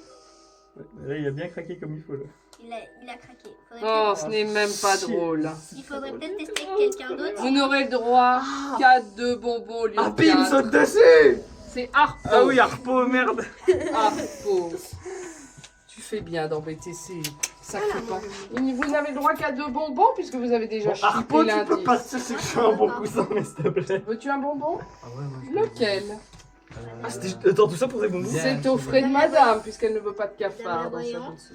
Ouais, bah là il a bien craqué comme il faut là. Il a craqué. Faudrait Oh, peut-être- ce n'est même pas Shit. drôle. Il faudrait peut-être tester avec quelqu'un d'autre. Vous n'aurez le droit qu'à 2 bonbons au lieu Ah, de puis il me 4. saute dessus! C'est Harpo. Ah oui, Harpo, merde! Harpo. Tu fais bien d'embêter ces sacripants. Vous n'avez le droit qu'à 2 bonbons puisque vous avez déjà Bon, Harpo, chippé tu peux l'indice. pas te c'est que je suis un bon coussin, mais s'il te plaît. Veux-tu un bonbon? Ah ouais, moi je Lequel? Ah, c'était. Attends, tout ça pour des bonbons? Bien. C'est au frais de madame puisqu'elle ne veut pas de cafard dans sa voyante. boutique.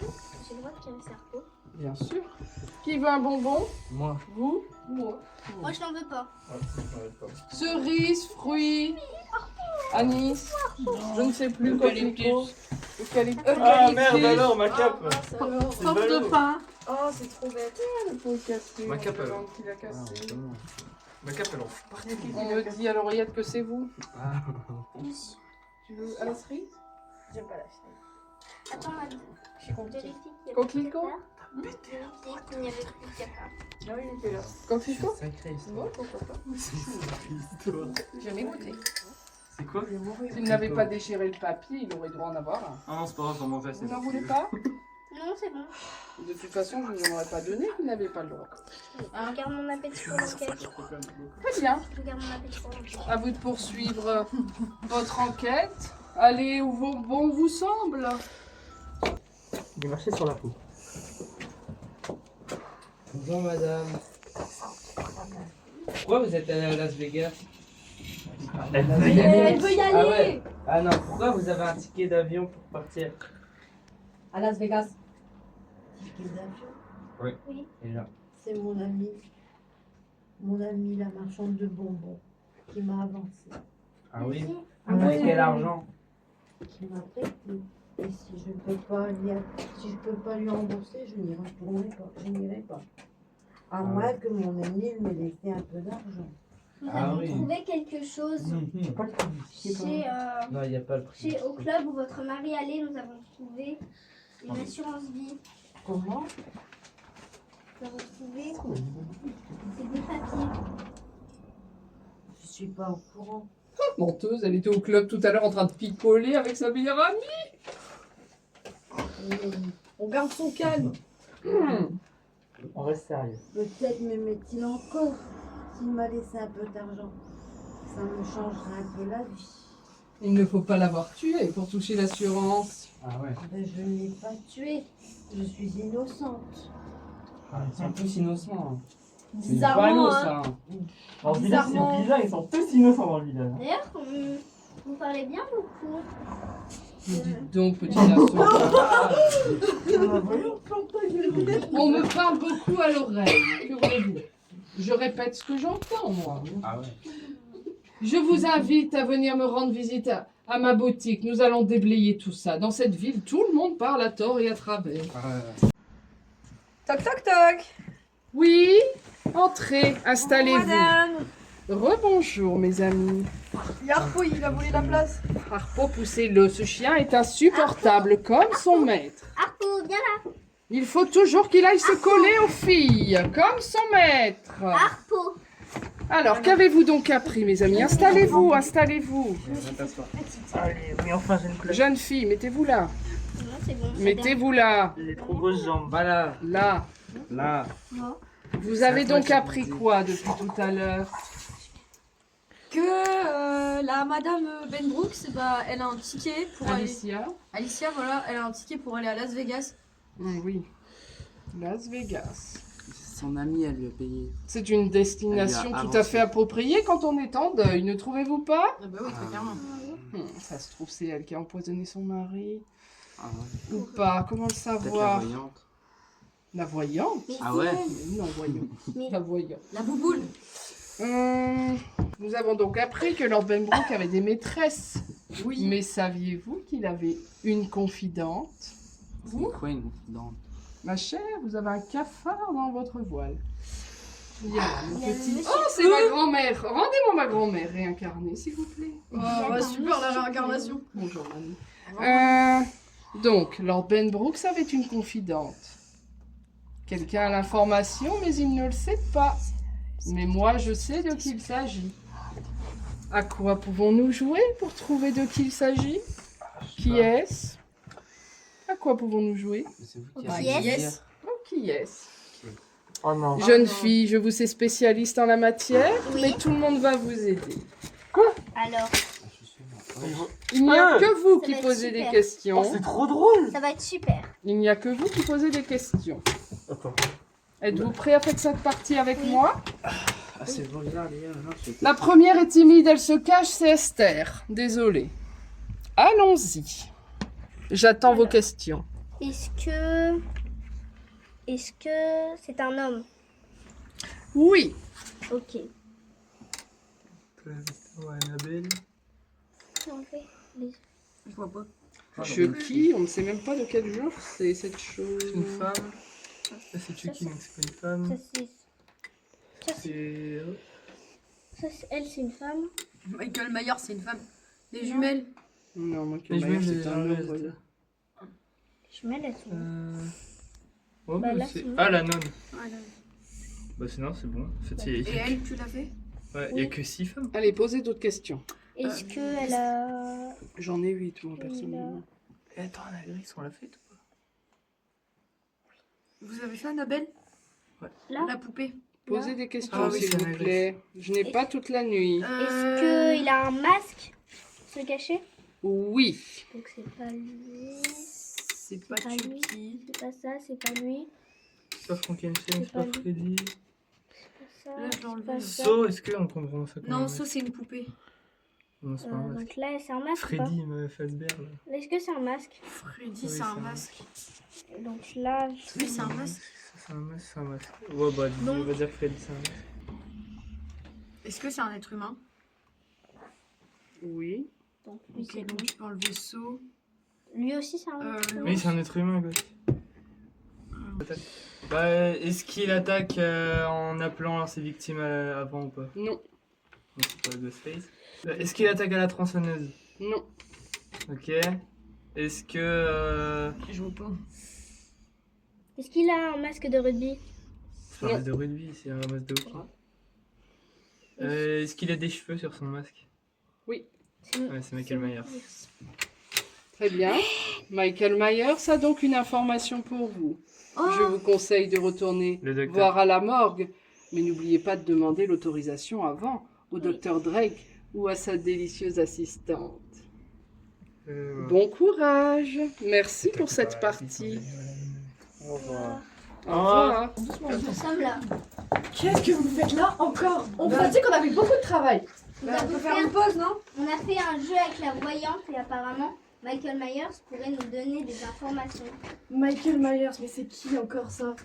Est-ce que j'ai le droit de caresser Harpo? Bien sûr. Qui veut un bonbon? Moi. Vous? Moi. Moi, je n'en veux pas. Cerise, fruits, anis, je ne sais plus quoi Eucalyptus. Eucalyptus. Ah merde alors, ma cape! Ah, ça alors. C'est ballot. Oh, c'est trop bête. Il faut le casser. Ma cape, on elle. demande qui l'a cassé. Ma cape elle en fout partout. On me dit à l'oreillette que c'est vous. Ah. Tu veux à la cerise? J'aime pas la fille. Attends, Marie. Je suis contente. Vérifie qu'il y a Coquelicot? Vérifie qu'il n'y avait plus de caca. Ah oui, il était là. Coquelicot? Sacré histoire. Bon, pourquoi pas. Jamais goûté. C'est quoi? S'il n'avait pas déchiré le papier, il aurait droit d'en avoir un. Ah non, c'est pas grave, j'en mange assez. Vous n'en voulez pas? Non, c'est bon. De toute façon, je ne vous en aurais pas donné, vous n'avez pas le droit. Je garde mon appétit pour l'enquête. Très bien. Je garde mon appétit pour l'enquête. À vous de poursuivre votre enquête. Allez où bon vous semble. Il marché sur la peau. Bonjour madame. Pourquoi vous êtes allé à Las Vegas? Elle Las veut y Vegas. aller. Elle veut y aller. Ah ouais. Ah non, pourquoi vous avez un ticket d'avion pour partir? À Las Vegas. Et là. C'est mon ami la marchande de bonbons, qui m'a avancé, Ah oui. Ah Avec ouais. quel argent? qui m'a prêté. Et si je peux pas lui rembourser, je n'y retournerai pas, je n'irai pas. À Ah moins ouais. que mon ami me laisse un peu d'argent. Nous Ah avons oui. trouvé quelque chose chez, Non, il n'y a pas le prix. au club où votre mari allait. Nous avons trouvé une assurance vie. Comment? Nous avons trouvé c'est des papiers. Je suis pas au courant. Menteuse, elle était au club tout à l'heure en train de picoler avec sa meilleure amie. On garde son calme. On reste sérieux. Peut-être m'aimait-il encore s'il m'a laissé un peu d'argent. Ça me changerait un peu la vie. Il ne faut pas l'avoir tué pour toucher l'assurance. Ah ouais. Ben, je ne l'ai pas tué. Je suis innocente. Ah, ils sont tous innocents. C'est pas Bizarrement, nous, hein. ça. Dans ce village, c'est Bizarrement. bizarre, ils sont tous innocents dans le village. D'ailleurs, vous parlez bien beaucoup. Dites donc, petit garçon. On me parle beaucoup à l'oreille. Que voulez-vous? Je répète ce que j'entends, moi. Ah ouais. Je vous invite à venir me rendre visite à ma boutique. Nous allons déblayer tout ça. Dans cette ville, tout le monde parle à tort et à travers. Toc toc toc. Oui, entrez, installez-vous. Madame. Rebonjour, mes amis. Yarpo, il a volé la place. Harpo, poussez-le. Ce chien est insupportable, comme son maître. Harpo, viens là. Il faut toujours qu'il aille se coller aux filles, comme son maître. Harpo. Alors, qu'avez-vous donc appris, mes amis? Installez-vous, installez-vous. Allez, mais enfin, j'ai une claque. Jeune fille, mettez-vous là. Non, c'est bon. Mettez-vous là. J'ai trop grosses jambes. Voilà. Là. Là. Non. Vous avez donc appris quoi depuis tout à l'heure? Que la madame Ben Brooks, bah, elle a un ticket pour Alicia? Alicia, voilà, elle a un ticket pour aller à Las Vegas. Oui. Las Vegas. Son amie, elle lui a payé. C'est une destination Elle lui a tout à fait avancé. appropriée quand on est en deuil, ne trouvez-vous pas? Ah bah oui, très clairement. Ça se trouve, c'est elle qui a empoisonné son mari. Ah ouais. Ou pas, comment le Peut-être la savoir? voyante. La voyante? Mais Ah ouais? Mais non, voyons. Mais- La voyante. La bouboule. Nous avons donc appris que Lord Benbrook avait des maîtresses. Oui. Mais saviez-vous qu'il avait une confidente? C'est quoi une confidente? Ma chère, vous avez un cafard dans votre voile. Il y a mon Il y a petit... monsieur- Oh, c'est ma grand-mère. Rendez-moi ma grand-mère réincarnée, s'il vous plaît. Oh, bah, super la réincarnation. Bonjour, mamie. Donc, Lord Benbrook avait une confidente. Quelqu'un a l'information, mais il ne le sait pas. Mais moi, je sais de qui il s'agit. À quoi pouvons-nous jouer pour trouver de qui il s'agit? Qui est-ce? À quoi pouvons-nous jouer? C'est vous qui Qui allez est-ce dire. Oh, qui est-ce? Oh non. Jeune fille, je vous sais spécialiste en la matière, Oui. mais tout le monde va vous aider. Alors, Je suis mort. Il n'y a que vous Ça qui va être posez des super. questions. C'est trop drôle. ça va être super. Il n'y a que vous qui posez des questions. Attends. Êtes-vous prêt à faire cette partie avec Oui. moi? Ah, c'est bon, là, les gars. Non, c'est- La première est timide, elle se cache, c'est Esther. Désolée. Allons-y. J'attends vos questions. Est-ce que c'est un homme? Oui. Ok. Ouais, Annabelle. Je vois pas. Chucky, on ne sait même pas de quel genre c'est cette chose. C'est une femme. Ça, c'est Chucky, donc c'est pas une femme. Ça, C'est. elle, c'est une femme. Michael Myers, c'est une femme. Les jumelles. Non, moi, Les jumelles, c'est un les homme. jumelles, Je mets là-dessus. Oh, Bah, bah, là, c'est. c'est bon. Ah, la nonne. Voilà. Bah, sinon, c'est bon. En fait, Et il y a, elle, tu l'as fait? ouais, il y a que 6 femmes. Allez, posez d'autres questions. Est-ce qu'elle a... J'en ai 8, moi, personnellement. Et attends, Annabelle, on l'a fait ou pas? Vous avez fait Annabelle? Là? La poupée. Posez des questions, Ah oui, s'il c'est vous Annabelle. plaît. Je n'ai pas toute la nuit. Est-ce qu'il a un masque? Se cacher? Oui. Donc c'est pas lui. C'est pas pas lui. Chucky. C'est pas ça, c'est pas lui. C'est pas Frankenstein, C'est c'est pas pas lui. Freddy. C'est pas ça. Là, je l'ai c'est enlevé, pas là. ça. So, est-ce qu'on comprend vraiment ça comme un Non, masque? ça, c'est une poupée. Non, c'est pas un masque. Donc là, c'est un masque ou pas? Freddy, Fazbear, là. Est-ce que c'est un masque? Freddy, Oui, c'est c'est un un masque. Donc là, Oui, c'est un masque. C'est un masque, c'est un masque. Ouais, bah, Non. on va dire que Freddy, c'est un masque. Est-ce que c'est un être humain? Oui. donc lui, Ok, c'est donc lui. tu peux enlever So. Lui aussi, c'est un masque. Oui, c'est un être humain, quoi. Bah, est-ce qu'il attaque en appelant ses victimes avant ou pas? Non. Non, c'est pas Ghostface. Est-ce qu'il attaque à la tronçonneuse? Non. Ok. Est-ce que. Je vois pas. Est-ce qu'il a un masque de rugby? C'est pas un masque de rugby, c'est un masque de hockey. Est-ce qu'il a des cheveux sur son masque? Oui. Ouais, c'est Michael Myers. Très bien. Michael Myers a donc une information pour vous. Je vous conseille de retourner Le docteur. voir à la morgue, mais n'oubliez pas de demander l'autorisation avant au docteur Drake ou à sa délicieuse assistante. Ouais. Bon courage. Merci pour cette partie. Au revoir. Au revoir. Nous sommes là. Qu'est-ce que vous faites là encore? On vous a dit qu'on avait beaucoup de travail. Nous Bah, on avons peut fait faire un- une pause, non? On a fait un jeu avec la voyante et apparemment, Michael Myers pourrait nous donner des informations. Michael Myers, mais c'est qui encore ça?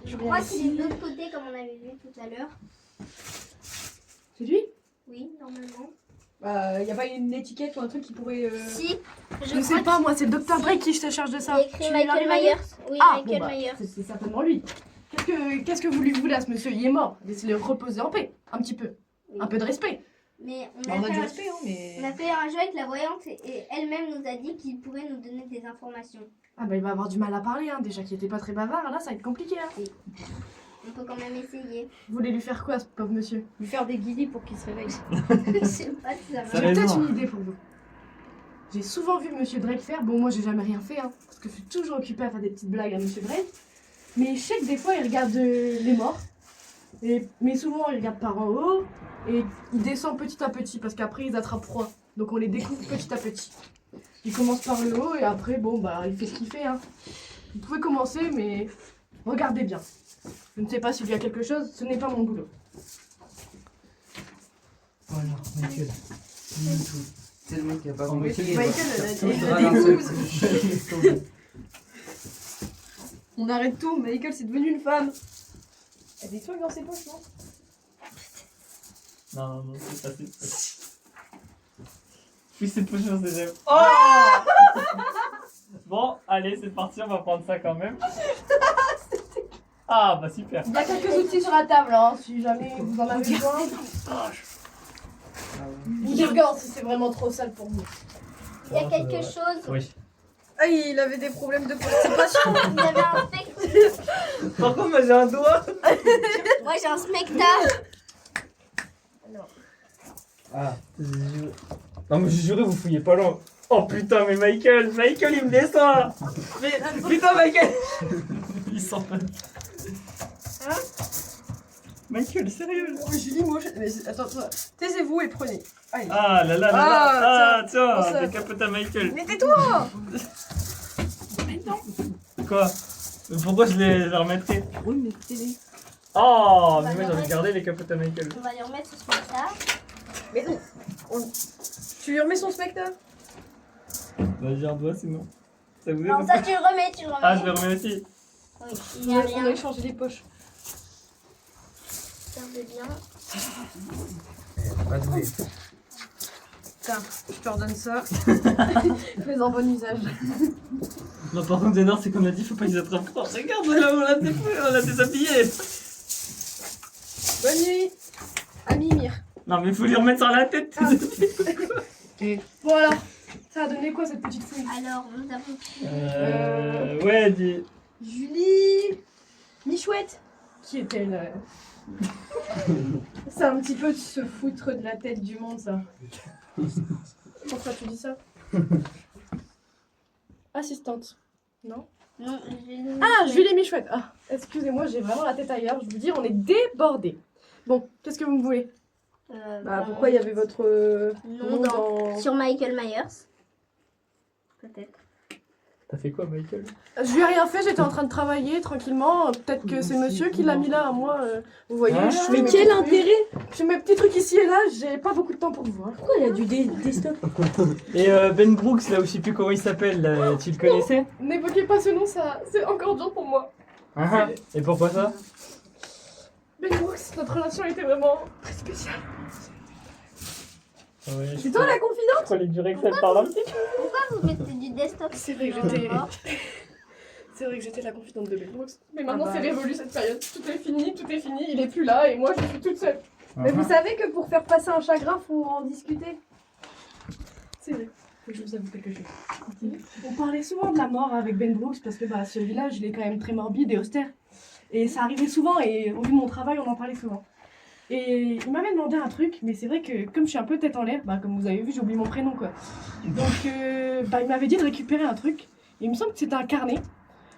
Je crois qu'il est de l'autre côté comme on avait vu tout à l'heure. C'est lui? Oui, normalement. Y a pas une étiquette ou un truc qui pourrait. Si, Je sais pas, moi, c'est le Dr. Drake qui se charge de il y ça. a écrit Tu Michael l'as Myers. Oui, Ah, Michael bon, bah, Myers. c'est certainement lui. Qu'est-ce que vous lui voulez à ce monsieur? Il est mort. Laissez-le reposer en paix. Un petit peu. Un peu de respect. Mais On a du respect, hein, mais. on a fait un jeu avec la voyante et elle-même nous a dit qu'il pourrait nous donner des informations. Ah bah il va avoir du mal à parler, hein. Déjà qu'il était pas très bavard, là ça va être compliqué. Hein. On peut quand même essayer. Vous voulez lui faire quoi, ce pauvre monsieur? Lui faire des guillis pour qu'il se réveille. Je sais pas si ça va. Ça J'ai peut-être raison. une idée pour vous. J'ai souvent vu monsieur Drake faire, bon moi j'ai jamais rien fait, hein, parce que je suis toujours occupée à faire des petites blagues à monsieur Drake. Mais je sais que des fois, il regarde les morts. Mais souvent, il regarde par en haut. Et il descend petit à petit, parce qu'après, ils attrapent froid. Donc on les découvre petit à petit. Il commence par le haut, et après, bon, bah, il fait ce qu'il fait. Hein. Vous pouvez commencer, mais regardez bien. Je ne sais pas s'il y a quelque chose, ce n'est pas mon boulot. Voilà, Michael. Dis-nous tout. C'est le mec qui a pas compris. Michael, elle a des On arrête tout, Michael, c'est devenu une femme. Elle a des trucs dans ses poches, non? Non, c'est pas ça. Puis c'est pas chose des j'aime. Oh Bon, allez, c'est parti, on va prendre ça quand même. Ah, bah super. Il y a quelques outils sur la table, hein, si jamais vous en avez besoin. Ou des gants si c'est vraiment trop sale pour vous. Il y a quelque chose. Oui. Ah, il avait des problèmes de constipation. Il y avait un spectacle. Par contre, moi j'ai un doigt. Moi j'ai un spectacle. Ah. Non, mais j'ai juré, vous fouillez pas loin. Oh putain, mais Michael, il me descend. Mais putain, Michael. Il sent pas. Hein? Michael, sérieux là. Oui, Julie, moi, mais attends, taisez-vous et prenez. Allez. Ah là là là Ah, là. Ah, tiens, tiens, ça. des capotes à Michael. Mais tais-toi! Quoi? Pourquoi je les remettrais? Oui, mais taisez. Oh, mais moi j'aurais gardé les capotes à Michael. On va les remettre sur ça. Mais non. Tu lui remets son spectacle? Vas-y, un doigt sinon. Ça vous aide Non, ou ça pas? tu le remets, tu le remets. Ah, je le remets aussi. Oui, il n'y a On a rien. échangé les poches. Regardez bien. Pas doué. Tiens, je te redonne ça. Fais-en bon usage. Non, par contre, Zénor, c'est qu'on a dit, faut pas qu'ils attrapent froid. Regarde, là, on l'a déshabillé. Bonne nuit, ami Mir. Non, mais faut lui remettre sur la tête. Bon alors, ça a donné quoi cette petite fouille? Alors, nous avons Ouais, dis. Julie Michouette, qui est-elle? C'est un petit peu de se foutre de la tête du monde, ça. Pourquoi tu dis ça? Assistante. Non? Non, Ah, Julie Michouette. Ah, excusez-moi, j'ai vraiment la tête ailleurs. Je vous dis, on est débordés. Bon, qu'est-ce que vous me voulez? Bah, pourquoi il y avait votre nom sur Michael Myers. Peut-être. T'as fait quoi, Michael? Je lui ai rien fait, j'étais en train de travailler tranquillement. Peut-être que c'est monsieur qui l'a mis là, moi. Vous voyez, Ah, je fais Mais mes quel petits trucs. intérêt? Je fais mes petits trucs ici et là, j'ai pas beaucoup de temps pour vous. Hein. Pourquoi il y a du desktop? Et Ben Brooks, là où je sais plus comment il s'appelle, là, tu le connaissais? N'évoquez pas ce nom, ça, c'est encore dur pour moi. Ah, et pourquoi ça? Ben Brooks, notre relation était vraiment très spéciale. Ouais, C'est toi la confidente? je fallait durer que ça te parle un petit peu. Pourquoi vous mettez du desktop? C'est vrai que j'étais la confidente de Ben Brooks. Mais maintenant Ah bah. c'est révolu cette période. Tout est fini, il est plus là et moi je suis toute seule. Mais vous savez que pour faire passer un chagrin, faut en discuter. C'est vrai. Faut que je vous avoue quelque chose. On parlait souvent de la mort avec Ben Brooks parce que bah, ce village il est quand même très morbide et austère. Et ça arrivait souvent et au vu de mon travail on en parlait souvent. Et il m'avait demandé un truc, mais c'est vrai que comme je suis un peu tête en l'air, bah, comme vous avez vu j'ai oublié mon prénom quoi. Donc bah, il m'avait dit de récupérer un truc. Et il me semble que c'était un carnet.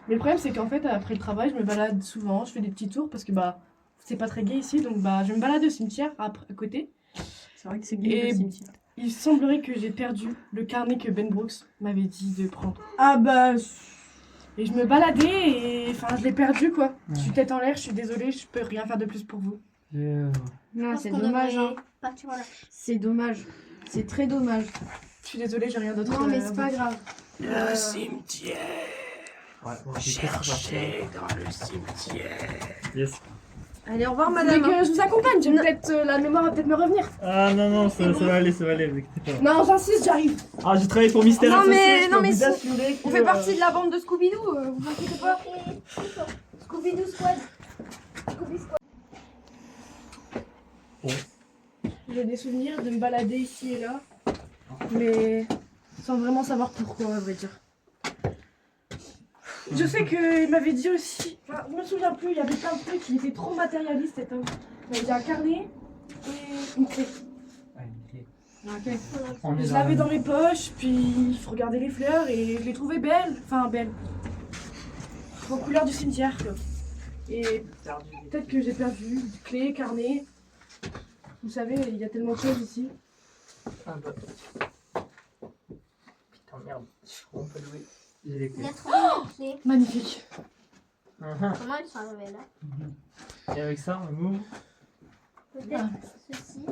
Mais le problème c'est qu'en fait après le travail je me balade souvent, je fais des petits tours parce que bah c'est pas très gai ici donc bah je me balade au cimetière à côté. C'est vrai que c'est gai le cimetière. Il semblerait que j'ai perdu le carnet que Ben Brooks m'avait dit de prendre. Ah bah. Et je me baladais et enfin je l'ai perdu quoi. Je suis tête en l'air, je suis désolée, je peux rien faire de plus pour vous. Non, c'est dommage. Hein. Partir là. C'est dommage. C'est très dommage. Je suis désolée, j'ai rien d'autre. Non, mais c'est pas grave. Le cimetière. Ouais, bon, cherchez dans le cimetière. Yes. Allez, au revoir, Vous voulez madame. que je vous accompagne, j'ai peut-être la mémoire va peut-être me revenir. Ah non, ça va aller, vous inquiétez pas. Non, j'insiste, j'arrive. Ah, j'ai travaillé pour Mystère Non, Associé, mais- je non, peux mais vous si- assurer On que, fait partie de la bande de Scooby-Doo, vous inquiétez pas. Scooby-Doo Squad. Scooby Squad. J'ai des souvenirs de me balader ici et là, mais sans vraiment savoir pourquoi, à vrai dire. Je sais qu'il m'avait dit aussi, enfin, je me souviens plus, il y avait plein de trucs qui étaient trop matérialistes cet homme. Il m'avait dit un carnet et une clé. Ouais, une clé. Ok. On est Je dans l'avais le- dans mes poches, puis je regardais les fleurs et je les trouvais belles. Enfin, belles. aux couleurs du cimetière. Et peut-être que j'ai perdu clés, carnet. Vous savez, il y a tellement de choses ici. Ah bah. Putain, merde. On peut louer. J'ai les Il clés. a trouvé une clé. Magnifique. Comment elles sont arrivées là? Et avec ça, on ouvre. Peut-être ceci.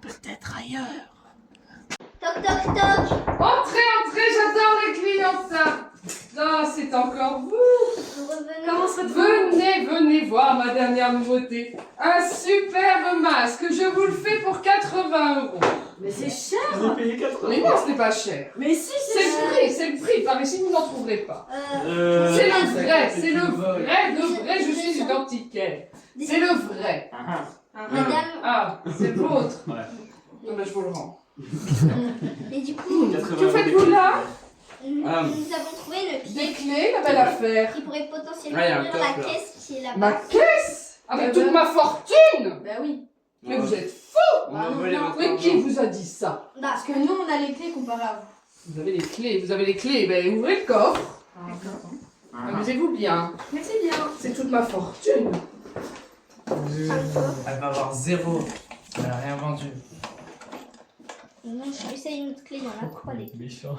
Peut-être ailleurs. Toc toc toc! Entrez, entrez, j'adore les clients. Ah, c'est encore vous. Vous revenez. Comment se retrouve? Venez, venez voir ma dernière nouveauté. Un superbe masque, je vous le fais pour 80 €. Mais c'est cher. J'ai payé 4 Mais non, ce n'est pas cher. Mais si, C'est le prix. Par ici, vous n'en trouverez pas. Euh, C'est le vrai, le vrai, je suis une antiquaire. C'est le vrai. Madame, Ah, c'est le vôtre. Ouais. Non, mais je vous le rends. et du coup, Que faites-vous là? nous avons trouvé une Des clé clés, la belle affaire. qui pourrait potentiellement Ouais, il y a un ouvrir coffre, la là. caisse qui est là-bas. Ma caisse? Avec toute ma fortune? Bah oui. Mais vous êtes fous! On a volé votre Mais qui argent. vous a dit ça? Parce que nous, on a les clés comparé à vous. Vous avez les clés, ben ouvrez le coffre. Amusez-vous bien. Merci bien. C'est toute ma fortune. Elle va avoir 0. Elle a rien vendu. Non, je essaye une autre clé, il y en a 3 des clés. Méchant.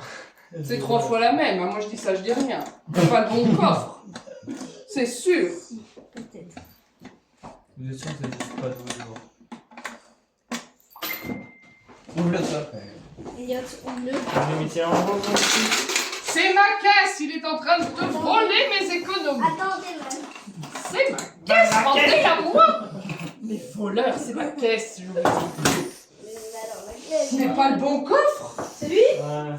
C'est 3 fois la même, hein. Moi je dis ça, je dis rien. C'est pas de bon coffre. C'est sûr. Peut-être. Vous êtes sûr que c'est pas de vos. Ouvre le coffre. Elliot, ouvre-le. Je vais mettre en gros. C'est ma caisse, il est en train de te voler mes économies. Attendez, madame. C'est ma caisse, rendez à moi. Les voleurs, c'est ma caisse, je vous le dis. Alors, la clé, Ce n'est pas le bon coffre. Ouais.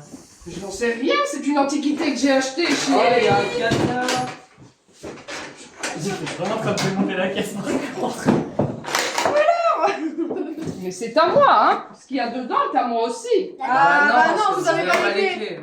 Je n'en sais rien, c'est une antiquité que j'ai achetée chez... Oh, il y a un cadenas. J'ai fait vraiment comme de monter la caisse par contre. Mais c'est à moi, hein. Ce qu'il y a dedans est à moi aussi. Ah, bah non, vous ça, avez il y pas a les clés.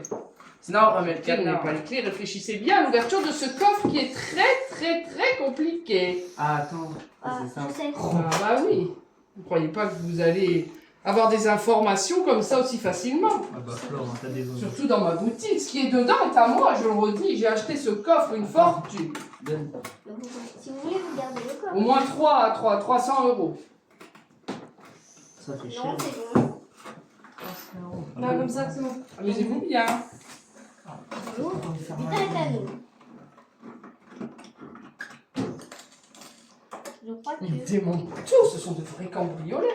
Sinon, on remet le Vous cadenas. n'avez pas les clés, réfléchissez bien à l'ouverture de ce coffre qui est très compliqué. Ah, attends. Ah, C'est ça. je sais. Ah bah oui. Vous croyez pas que vous allez avoir des informations comme ça aussi facilement? Ah bah Flore, t'as des zones. Surtout dans ma boutique. Ce qui est dedans est à moi, je le redis. J'ai acheté ce coffre une fortune. Donne. Donc, si vous voulez, vous gardez le coffre. Au moins 300 €. Ça fait cher. Non, c'est bon. Bah, comme ça, c'est bon. Amusez-vous bien. Putain, est à nous. Je crois que... Ils démontent tout, ce sont de vrais cambrioleurs.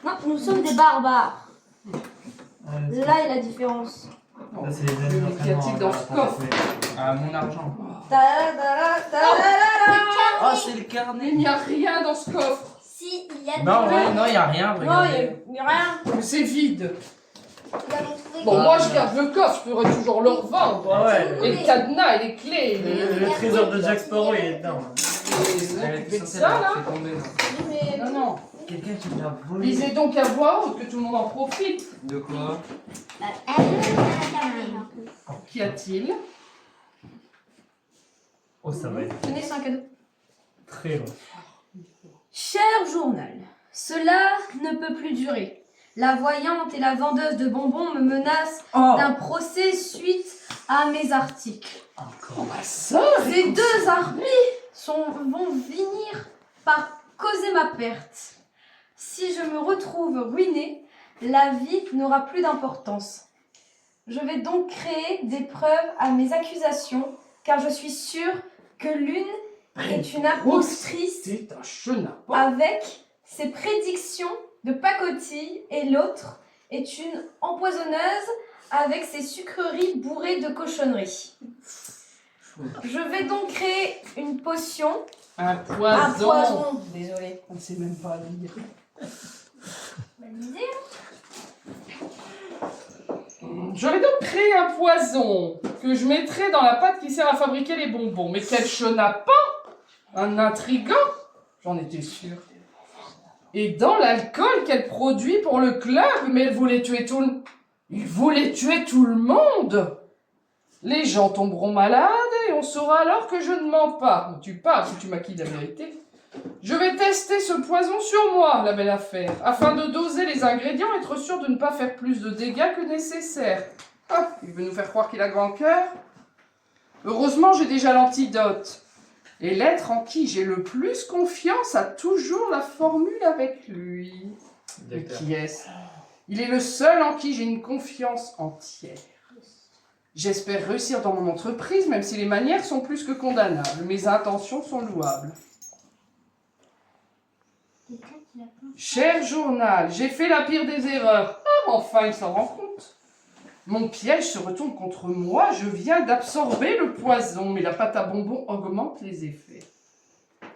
Non, nous sommes des barbares. Là est la différence. Ça, c'est les années Mais qu'y a-t-il dans ce coffre? Ah, mon argent. Ta-da-da, ta-da-da-da. Oh, c'est le Mais carnet. il n'y a rien dans ce coffre. Si, il y a Non, des... ouais, non, il y a rien. Non, il Regardez. n'y a rien. Mais c'est vide. Nous avons trouvé... Bon, Ah, moi je non. garde le coffre, je pourrais toujours le revendre. Ouais, Et le cadenas et les clés. le trésor de Jack Sparrow il est dedans. Elle Mais est ça là? fait tomber, non. Non, non. Quelqu'un qui l'a volé. Lisez donc à voix haute, que tout le monde en profite. De quoi? Qu'y a-t-il? Oh, ça va être Tenez, c'est un cadeau. très long. Cher journal, cela ne peut plus durer. La voyante et la vendeuse de bonbons me menacent Oh! d'un procès suite à mes articles. Oh ma soeur! Ces deux harpies vont finir par causer ma perte. Si je me retrouve ruinée, la vie n'aura plus d'importance. Je vais donc créer des preuves à mes accusations, car je suis sûre que l'une est une impostrice C'est un chenapan. avec ses prédictions de pacotille et l'autre est une empoisonneuse avec ses sucreries bourrées de cochonneries. Je vais donc créer une potion. Un Un poison. poison, désolé. On ne sait même pas lire. Je vais donc créer un poison que je mettrai dans la pâte qui sert à fabriquer les bonbons. Mais quel chenapan! Un intrigant! J'en étais sûre. Et dans l'alcool qu'elle produit pour le club, mais elle voulait tuer tout le... Il voulait tuer tout le monde! Les gens tomberont malades et on saura alors que je ne mens pas. Tu parles si tu maquilles la vérité. Je vais tester ce poison sur moi, la belle affaire, afin de doser les ingrédients et être sûr de ne pas faire plus de dégâts que nécessaire. Ah, il veut nous faire croire qu'il a grand cœur. Heureusement, j'ai déjà l'antidote. Et l'être en qui j'ai le plus confiance a toujours la formule avec lui. Et qui est-ce? Il est le seul en qui j'ai une confiance entière. J'espère réussir dans mon entreprise, même si les manières sont plus que condamnables. Mes intentions sont louables. Cher journal, j'ai fait la pire des erreurs. Ah, enfin, il s'en rend compte. Mon piège se retourne contre moi. Je viens d'absorber le poison, mais la pâte à bonbons augmente les effets.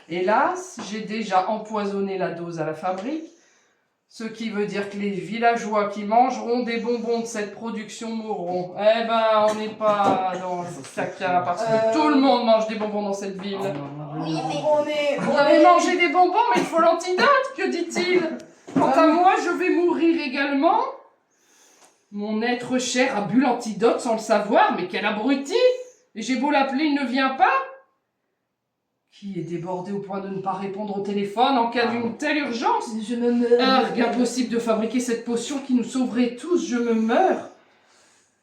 Hélas, j'ai déjà empoisonné la dose à la fabrique, ce qui veut dire que les villageois qui mangeront des bonbons de cette production mourront. Eh ben, on n'est pas dans le caca, parce que tout le monde mange des bonbons dans cette ville. Oui, mais Vous avez mangé des bonbons, mais il faut l'antidote, que dit-il? Quant à moi, je vais mourir également. Mon être cher a bu l'antidote sans le savoir, mais quel abruti! Et j'ai beau l'appeler, il ne vient pas. Qui est débordé au point de ne pas répondre au téléphone en cas d'une telle urgence? Je me meurs. Impossible de fabriquer cette potion qui nous sauverait tous, je me meurs.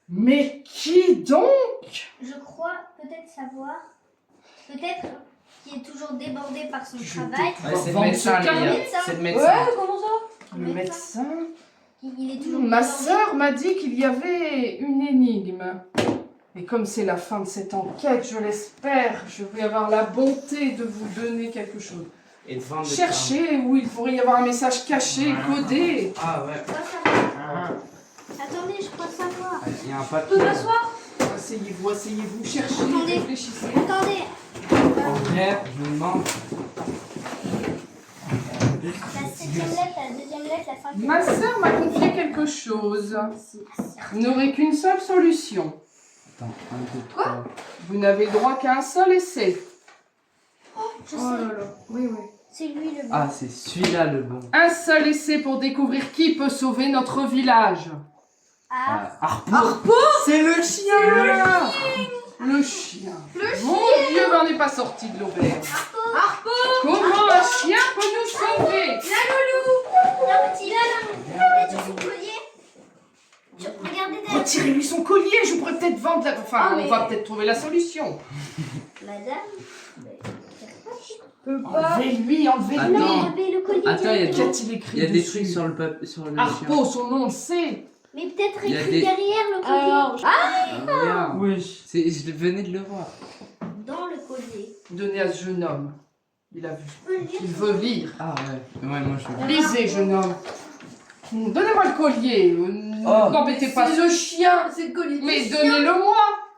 Mais qui donc? je crois peut-être savoir. Peut-être qu'il est toujours débordé par son Je travail. Ouais, c'est le Vendre médecin, ce carnet. Léa. Médecin. C'est le médecin. Ouais, comment ça? Le médecin? Il est toujours Ma débordé. sœur m'a dit qu'il y avait une énigme. Et comme c'est la fin de cette enquête, je l'espère, je vais avoir la bonté de vous donner quelque chose. Et de vendre le Cherchez où il pourrait y avoir un message caché, codé. carnet. Ah ouais. Je crois savoir. Attendez, je crois savoir. Il y a un Je papier. peux m'asseoir? Asseyez-vous, cherchez, Attendez. réfléchissez. Attendez. En vrai, je me demande. La 7e lettre, la 2e lettre, la 5e. Ma sœur m'a confié quelque chose. Vous n'aurez qu'une seule solution. Attends, 1, 2, 3. Vous n'avez droit qu'à un seul essai. Je Oh sais. là là, oui, oui. C'est lui le bon. Ah, c'est celui-là le bon. Un seul essai pour découvrir qui peut sauver notre village. Ah, Harpo. C'est le chien. Le chien. Mon Dieu, ben on n'est pas sorti de l'auberge. Comment un chien peut nous sauver? la petite là, regardez son collier. Regardez derrière. Retirez-lui son collier, je pourrais peut-être vendre la... Enfin, Ah, mais- on va peut-être trouver la solution. Madame, Enlevez-lui, enlevez-lui. Attends. enlevez le collier. Attends, il y a directement. Qu'a-t-il écrit Il y a des dessus? trucs sur le papier, sur le chien. Harpo, son nom, on le sait. Mais peut-être Il y a écrit des- derrière le collier. Alors, Ah, regarde. Oui. Je venais de le voir. Dans le collier. Donnez à ce jeune homme. Il a vu. Je peux le lire. Il veut lire. Ah ouais. Ouais, moi je veux. Lisez, jeune homme. Donnez-moi le collier. Oh. N'embêtez pas ce chien. c'est le collier. Mais donnez-le-moi.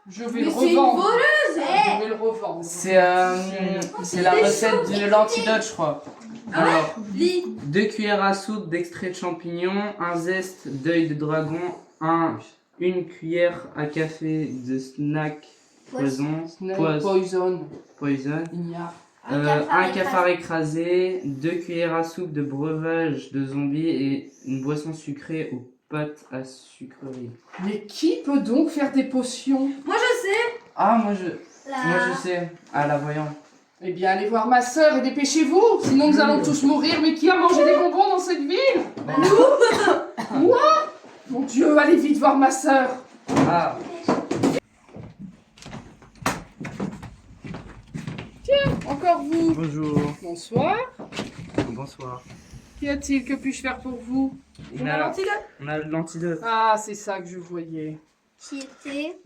Je vais le c'est une revendre. Eh, Je vais le revendre. C'est la recette de l'antidote, je crois. Alors, 2 cuillères à soupe d'extrait de champignons, un zeste d'œil de dragon, une cuillère à café de snack poison, Poison. poison, Ignare. un cafard écrasé, 2 cuillères à soupe de breuvage de zombie et une boisson sucrée aux pâtes à sucrerie. Mais qui peut donc faire des potions? Moi je sais. Ah, moi je sais. Ah, la voyante. Eh bien, allez voir ma sœur et dépêchez-vous. Sinon, nous allons tous mourir. Mais qui a mangé des bonbons dans cette ville? Moi? Mon Dieu, allez vite voir ma sœur. Ah, Encore vous. Bonjour. Bonsoir. bonsoir. Qu'y a-t-il? Que puis-je faire pour vous? On a l'antidote. Ah, c'est ça que je voyais. Qui était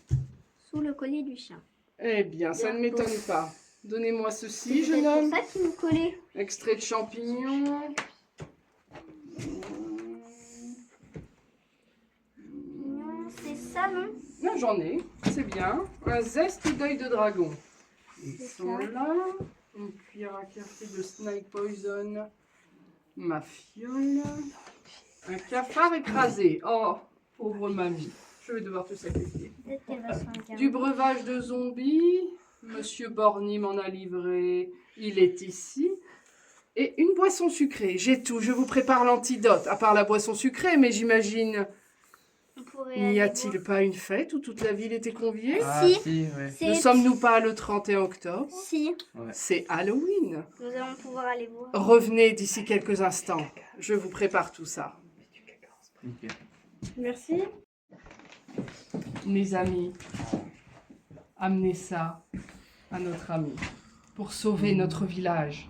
sous le collier du chien. Eh bien, ça ne m'étonne pas. Donnez-moi ceci, C'est jeune peut-être homme. pour ça qu'il nous collait. Extrait de champignons. Non, c'est ça, non? Non, j'en ai. C'est bien. Un zeste d'œil de dragon. Ils C'est sont ça. là. Une cuillère à café de snake poison. Ma fiole. Un cafard écrasé. Oh, pauvre mamie. Je vais devoir te sacrifier. Peut-être qu'elle va se faire Du breuvage de zombie. Monsieur Borny m'en a livré. Il est ici. Et une boisson sucrée. J'ai tout. Je vous prépare l'antidote. À part la boisson sucrée, mais j'imagine... On pourrait N'y aller a-t-il voir. pas une fête où toute la ville était conviée? Ah, Si. si, ouais. Ne C'est- sommes-nous pas le 31 octobre? Si, C'est Halloween. nous allons pouvoir aller voir. Revenez d'ici quelques instants. Je vous prépare tout ça. Ok. Merci. Mes amis, amener ça à notre ami pour sauver notre village.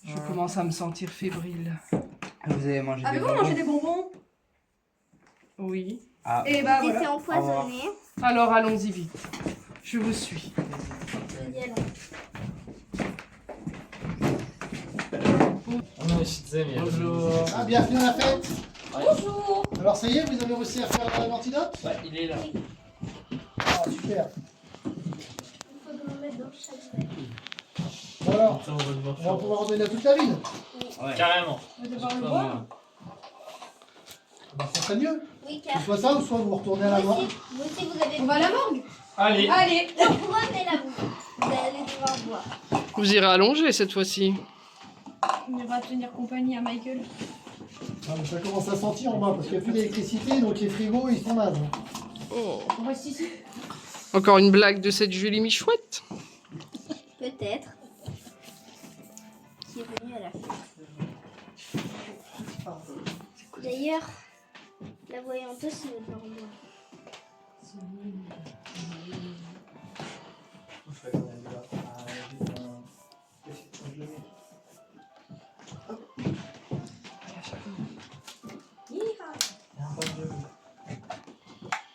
Je commence à me sentir fébrile. Vous avez mangé des Avez-vous bonbons? mangé des bonbons? Oui. Ah, Et bah J'étais voilà. empoisonnée. Alors allons-y vite. Je vous suis. Je suis désolé, mais- bonjour. Ah, bienvenue à la fête. Bonjour. Alors ça y est, vous avez réussi à faire l'antidote? Ouais, il est là. Ah, super. Il faut me mettre dans chaque verre. Bon, alors, Attends, on va devoir on va faire- pouvoir emmener à toute la ville. Ouais. Carrément. On va devoir le Pas voir. moi. Bah, ça serait mieux. Oui, car Soit ça, ou soit vous retournez à la mort. vous aussi, vous avez... On va à la morgue. Allez. Allez. Non, prenez la boue. Vous allez devoir boire. Vous irez allonger cette fois-ci. On ira tenir compagnie à Michael. Ah, mais ça commence à sentir en bas, parce qu'il n'y a plus d'électricité, donc les frigos, ils sont nazes. Oh. On reste ici. Encore une blague de cette Julie Michouette. Peut-être. Qui est venu à la fête. D'ailleurs, la voyante aussi va devoir boire.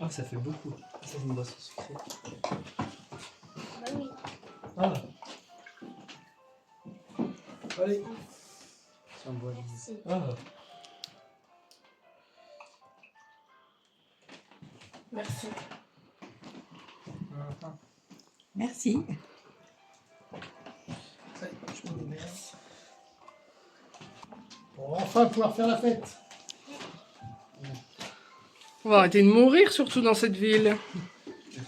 Ah, ça fait beaucoup. C'est une boisson sucrée. Bah oui. Ah. Allez. Si on boit. Merci. Ah. Merci. Merci. Allez, je me démerde. On va enfin pouvoir faire la fête. On va arrêter de mourir, surtout dans cette ville.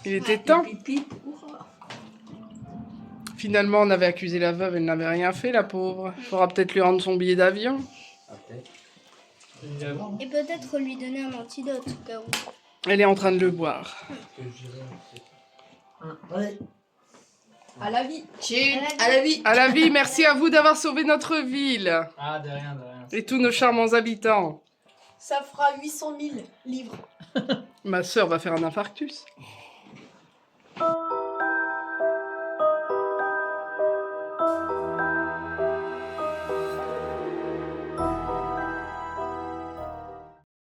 Il était temps. Finalement, on avait accusé la veuve, elle n'avait rien fait, la pauvre. Il faudra peut-être lui rendre son billet d'avion. Ah, peut-être. Et peut-être lui donner un antidote au cas où. Elle est en train de le boire. Allez. À la vie. À la À la vie, merci à vous d'avoir sauvé notre ville. Ah, de rien, de rien. Et tous nos charmants habitants. Ça fera 800 000 livres. Ma sœur va faire un infarctus.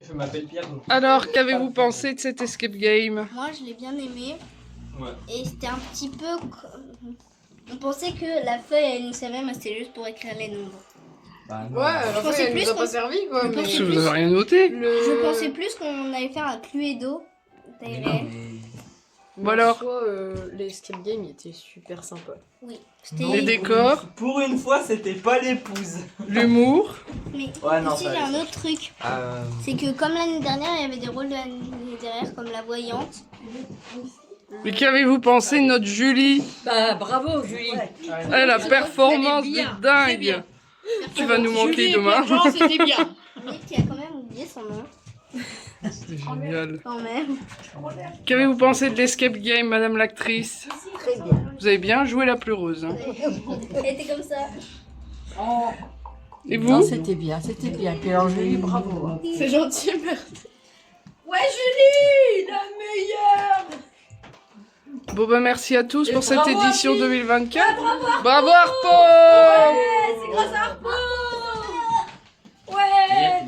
Je m'appelle Pierre. donc- Alors, qu'avez-vous pensé de cet escape game? Moi, je l'ai bien aimé. Ouais. Et c'était un petit peu... On pensait que la feuille, elle nous servait, mais c'était juste pour écrire les nombres. Bah, non. la pensais elle nous plus a pas qu'on- servi quoi. Je pensais Vous plus- n'avez rien noté. Je pensais plus qu'on allait faire un Cluedo. Mais non, D'ailleurs. mais- Bon alors, l'escape game était super sympa. Oui. les C'était... décors, Pour une fois, c'était pas l'épouse. l'humour. Mais Ouais, non, aussi, ça il y a allait. un autre truc. C'est que comme l'année dernière, il y avait des rôles de l'année derrière, comme la voyante. Mais qu'avez-vous pensé de notre Julie? Bah bravo Julie. La performance Elle est bien, de très dingue. bien. Tu vas nous manquer demain. c'était bien. Mais qui a quand même oublié son nom. C'est génial. Quand même. Qu'avez-vous pensé de l'escape game, madame l'actrice? Très bien. Vous avez bien joué la pleureuse. Hein. Elle était comme ça. Et Non, vous? c'était bien, c'était bien. Puis alors, Julie, bravo. hein. C'est gentil, merci. Ouais, Julie, la meilleure. Bon bah merci à tous pour cette bravo à édition qui 2024. Bravo Harpo! C'est grâce à Harpo. Ouais.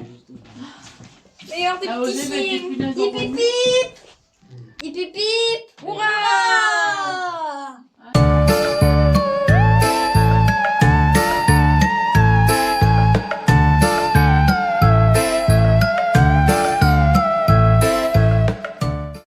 Meilleur des petits films.